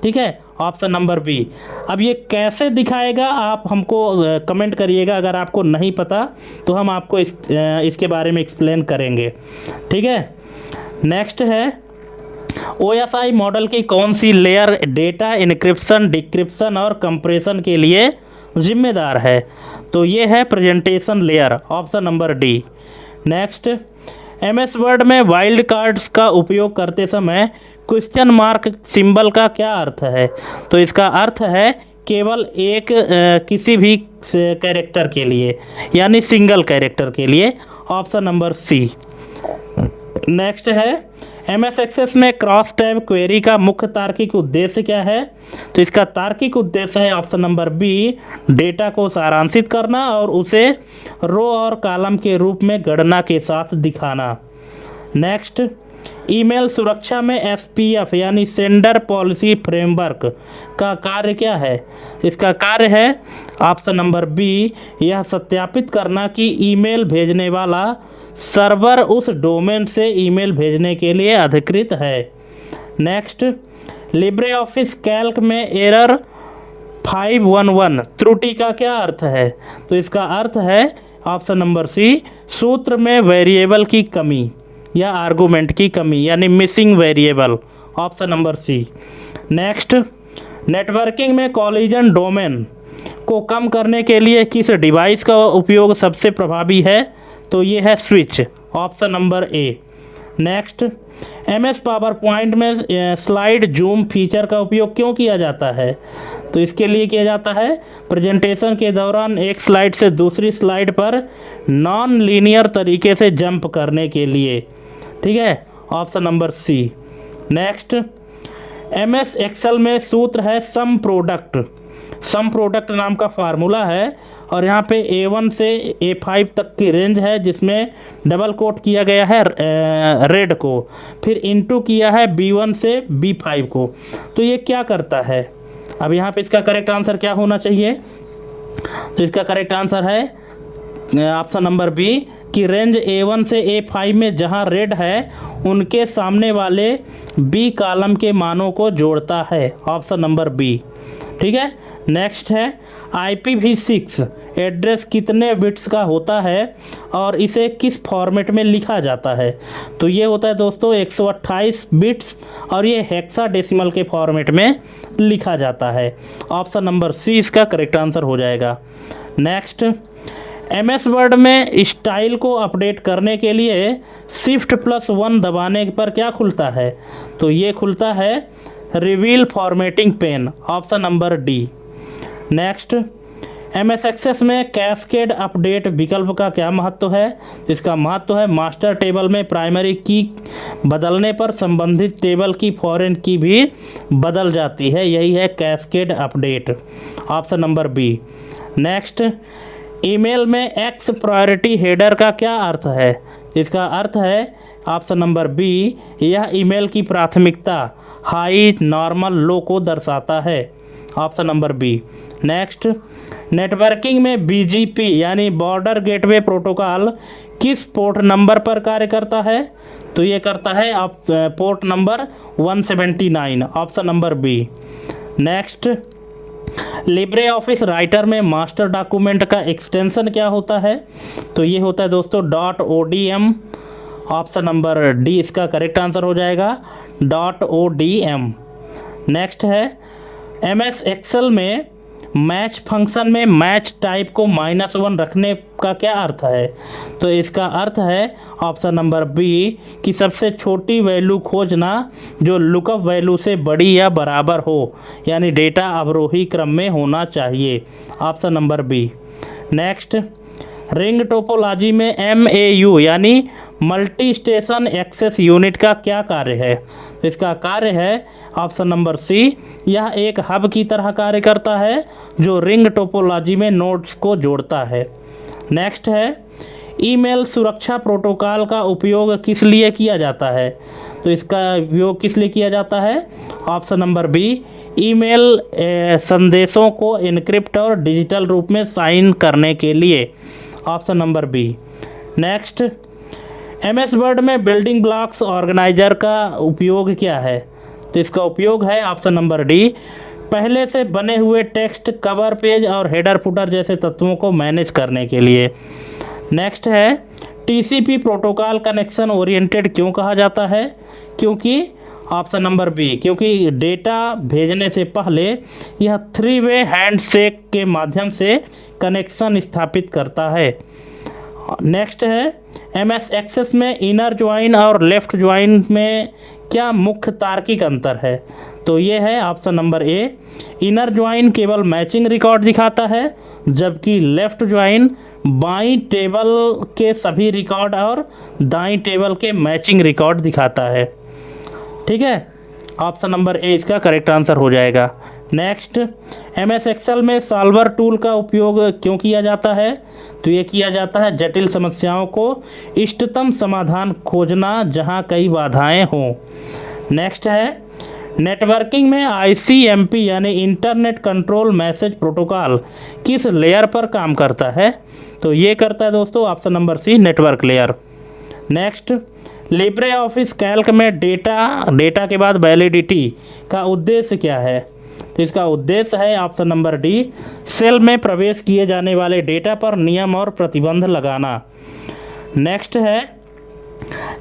ठीक है, ऑप्शन नंबर बी। अब ये कैसे दिखाएगा आप हमको कमेंट करिएगा, अगर आपको नहीं पता तो हम आपको इसके बारे में एक्सप्लेन करेंगे। ठीक है, नेक्स्ट है OSI मॉडल की कौन सी लेयर डेटा इनक्रिप्शन, डिक्रिप्शन और कंप्रेशन के लिए जिम्मेदार है। तो ये है presentation layer, option number D. Next MS Word में वाइल्ड कार्ड्स का उपयोग करते समय क्वेश्चन मार्क सिंबल का क्या अर्थ है। तो इसका अर्थ है केवल एक किसी भी कैरेक्टर के लिए, यानी सिंगल कैरेक्टर के लिए, ऑप्शन नंबर सी। नेक्स्ट है MS एक्सेस में क्रॉस टैब क्वेरी का मुख्य तार्किक उद्देश्य क्या है। तो इसका तार्किक उद्देश्य है ऑप्शन नंबर बी, डेटा को सारांशित करना और उसे रो और कॉलम के रूप में गणना के साथ दिखाना। नेक्स्ट ईमेल सुरक्षा में SPF यानी सेंडर पॉलिसी फ्रेमवर्क का कार्य क्या है। इसका कार्य है ऑप्शन नंबर बी, यह सत्यापित करना कि ईमेल भेजने वाला सर्वर उस डोमेन से ईमेल भेजने के लिए अधिकृत है। नेक्स्ट लिब्रे ऑफिस कैल्क में एरर 511 त्रुटि का क्या अर्थ है। तो इसका अर्थ है ऑप्शन नंबर सी, सूत्र में वेरिएबल की कमी या आर्गुमेंट की कमी, यानी missing variable, option number C. Next networking में कॉलिजन डोमेन को कम करने के लिए किस डिवाइस का उपयोग सबसे प्रभावी है। तो ये है switch, option number A. Next MS power point में स्लाइड जूम फीचर का उपयोग क्यों किया जाता है। तो इसके लिए किया जाता है प्रेजेंटेशन के दौरान एक स्लाइड से दूसरी स्लाइड पर नॉन लीनियर तरीके से जंप करने के लिए। ठीक है, option number C. Next, MS Excel में सूत्र है सम प्रोडक्ट। सम प्रोडक्ट नाम का फार्मूला है और यहाँ पे A1 से A5 तक की रेंज है, जिसमें डबल कोट किया गया है रेड को, फिर इनटू किया है B1 से B5 को। तो ये क्या करता है? अब यहाँ पे इसका करेक्ट आंसर क्या होना चाहिए? तो इसका करेक्ट आंसर है ऑप्शन नंबर बी कि रेंज A1 से A5 में जहां रेड है उनके सामने वाले बी कॉलम के मानों को जोड़ता है। ऑप्शन नंबर बी, ठीक है। नेक्स्ट है IPv6 एड्रेस कितने बिट्स का होता है और इसे किस फॉर्मेट में लिखा जाता है? तो ये होता है दोस्तों 128 बिट्स और ये हेक्साडेसिमल के फॉर्मेट में लिखा जाता है। ऑप्शन नंबर सी इसका करेक्ट आंसर हो जाएगा। नेक्स्ट, MS वर्ड में स्टाइल को अपडेट करने के लिए Shift+1 दबाने पर क्या खुलता है? तो ये खुलता है reveal formatting pane. Option number D. Next, MS Access में कैस्केड अपडेट विकल्प का क्या महत्व है? इसका महत्व है मास्टर टेबल में प्राइमरी की बदलने पर संबंधित टेबल की फॉरेन की भी बदल जाती है, यही है cascade update. Option number B. Next, email में X प्रायोरिटी हेडर का क्या अर्थ है? इसका अर्थ है ऑप्शन नंबर बी, यह ईमेल की प्राथमिकता हाई, नॉर्मल, लो को दर्शाता है। Option number B. Next, networking में BGP यानी बॉर्डर गेटवे प्रोटोकॉल किस पोर्ट नंबर पर कार्य करता है? तो ये करता है port number 179। Option number B. Next, Libre Office Writer में मास्टर डॉक्यूमेंट का एक्सटेंशन क्या होता है? तो ये होता है दोस्तों .odm। ऑप्शन नंबर डी इसका करेक्ट आंसर हो जाएगा, .odm। नेक्स्ट है MS एक्सेल में मैच फंक्शन में मैच टाइप को -1 रखने का क्या अर्थ है? तो इसका अर्थ है ऑप्शन नंबर बी कि सबसे छोटी वैल्यू खोजना जो लुकअप वैल्यू से बड़ी या बराबर हो, यानी डेटा अवरोही क्रम में होना चाहिए। Option number B. Next, ring topology में MAU यानी मल्टी स्टेशन एक्सेस यूनिट का क्या कार्य है? तो इसका कार्य है ऑप्शन नंबर सी, यह एक हब की तरह कार्य करता है जो रिंग टोपोलॉजी में नोड्स को जोड़ता है। नेक्स्ट है ईमेल सुरक्षा प्रोटोकॉल का उपयोग किस लिए किया जाता है? तो इसका उपयोग किस लिए किया जाता है? ऑप्शन नंबर बी, ईमेल संदेशों को इनक्रिप्ट और डिजिटल रूप में साइन करने के लिए। Option number B. Next, MS Word में बिल्डिंग ब्लॉक्स ऑर्गेनाइजर का उपयोग क्या है? तो इसका उपयोग है ऑप्शन नंबर डी, पहले से बने हुए टेक्स्ट, कवर पेज और हेडर फुटर जैसे तत्वों को मैनेज करने के लिए। नेक्स्ट है TCP प्रोटोकॉल कनेक्शन ओरिएंटेड क्यों कहा जाता है? क्योंकि ऑप्शन नंबर बी, क्योंकि डेटा भेजने से पहले यह 3 वे हैंडशेक के माध्यम से कनेक्शन स्थापित करता है। नेक्स्ट है MS एक्सेस में इनर ज्वाइन और लेफ्ट ज्वाइन में क्या मुख्य तार्किक अंतर है? तो ये है option number A, inner join केवल मैचिंग रिकॉर्ड दिखाता है, जबकि लेफ्ट ज्वाइन बाईं टेबल के सभी रिकॉर्ड और दाईं टेबल के मैचिंग रिकॉर्ड दिखाता है। ठीक है, ऑप्शन नंबर ए इसका करेक्ट आंसर हो जाएगा। नेक्स्ट, MS एक्सेल में सॉल्वर टूल का उपयोग क्यों किया जाता है? तो ये किया जाता है जटिल समस्याओं को इष्टतम समाधान खोजना जहां कई बाधाएं हों। नेक्स्ट है नेटवर्किंग में ICMP यानी इंटरनेट कंट्रोल मैसेज प्रोटोकॉल किस लेयर पर काम करता है? तो ये करता है दोस्तों option number C, network layer. Next, Libre office Calc में डेटा के बाद वैलिडिटी का उद्देश्य क्या है? तो इसका उद्देश्य है ऑप्शन नंबर डी, सेल में प्रवेश किए जाने वाले डेटा पर नियम और प्रतिबंध लगाना। नेक्स्ट है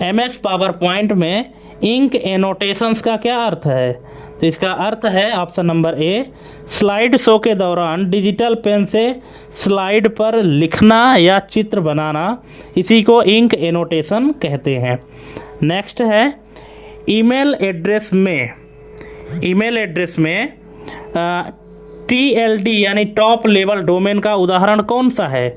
MS पावर पॉइंट में इंक एनोटेशंस का क्या अर्थ है? तो इसका अर्थ है option number A, slide show के दौरान डिजिटल पेन से स्लाइड पर लिखना या चित्र बनाना, इसी को इंक एनोटेशन कहते हैं। नेक्स्ट है ईमेल एड्रेस में TLD यानी टॉप लेवल डोमेन का उदाहरण कौन सा है?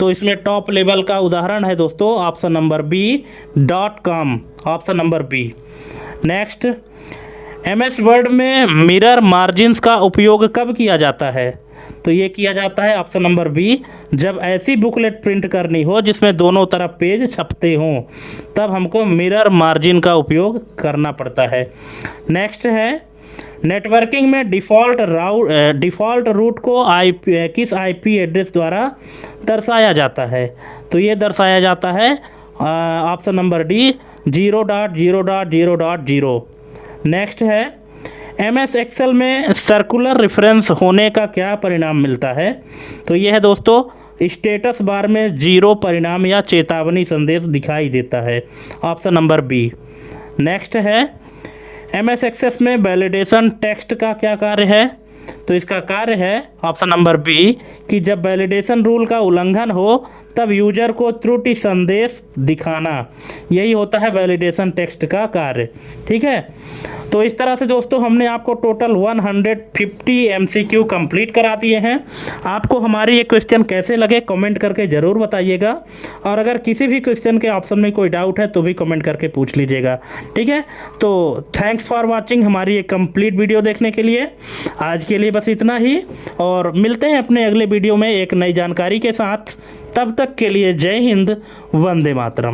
तो इसमें टॉप लेवल का उदाहरण है दोस्तों option number B .com, option number B. Next, MS Word में मिरर मार्जिन्स का उपयोग कब किया जाता है? तो ये किया जाता है ऑप्शन नंबर बी, जब ऐसी बुकलेट प्रिंट करनी हो जिसमें दोनों तरफ पेज छपते हों, तब हमको मिरर मार्जिन का उपयोग करना पड़ता है। नेक्स्ट है, नेटवर्किंग में डिफ़ॉल्ट रूट को किस IP एड्रेस द्वारा दर्शाया जाता है? तो ये दर्शाया जाता है ऑप्शन नंबर डी 0.0.0.0। नेक्स्ट है, MS एक्सेल में सर्कुलर रेफरेंस होने का क्या परिणाम मिलता है? तो यह है दोस्तों स्टेटस बार में 0 परिणाम या चेतावनी संदेश दिखाई देता है, ऑप्शन नंबर बी। नेक्स्ट है, MS एक्सेस में वैलिडेशन टेक्स्ट का क्या कार्य है? तो इसका कार्य है ऑप्शन नंबर बी कि जब वैलिडेशन रूल का उल्लंघन हो तब यूजर को त्रुटि संदेश दिखाना, यही होता है वैलिडेशन टेक्स्ट का कार्य। ठीक है, तो इस तरह से दोस्तों हमने आपको टोटल 150 MCQ कंप्लीट करा दिए हैं। आपको हमारी ये क्वेश्चन कैसे लगे कमेंट करके ज़रूर बताइएगा, और अगर किसी भी क्वेश्चन के ऑप्शन में कोई डाउट है तो भी कमेंट करके पूछ लीजिएगा। ठीक है, तो थैंक्स फॉर वाचिंग हमारी ये कंप्लीट वीडियो देखने के लिए। आज के लिए बस इतना ही, और मिलते हैं अपने अगले वीडियो में एक नई जानकारी के साथ। तब तक के लिए जय हिंद, वंदे मातरम।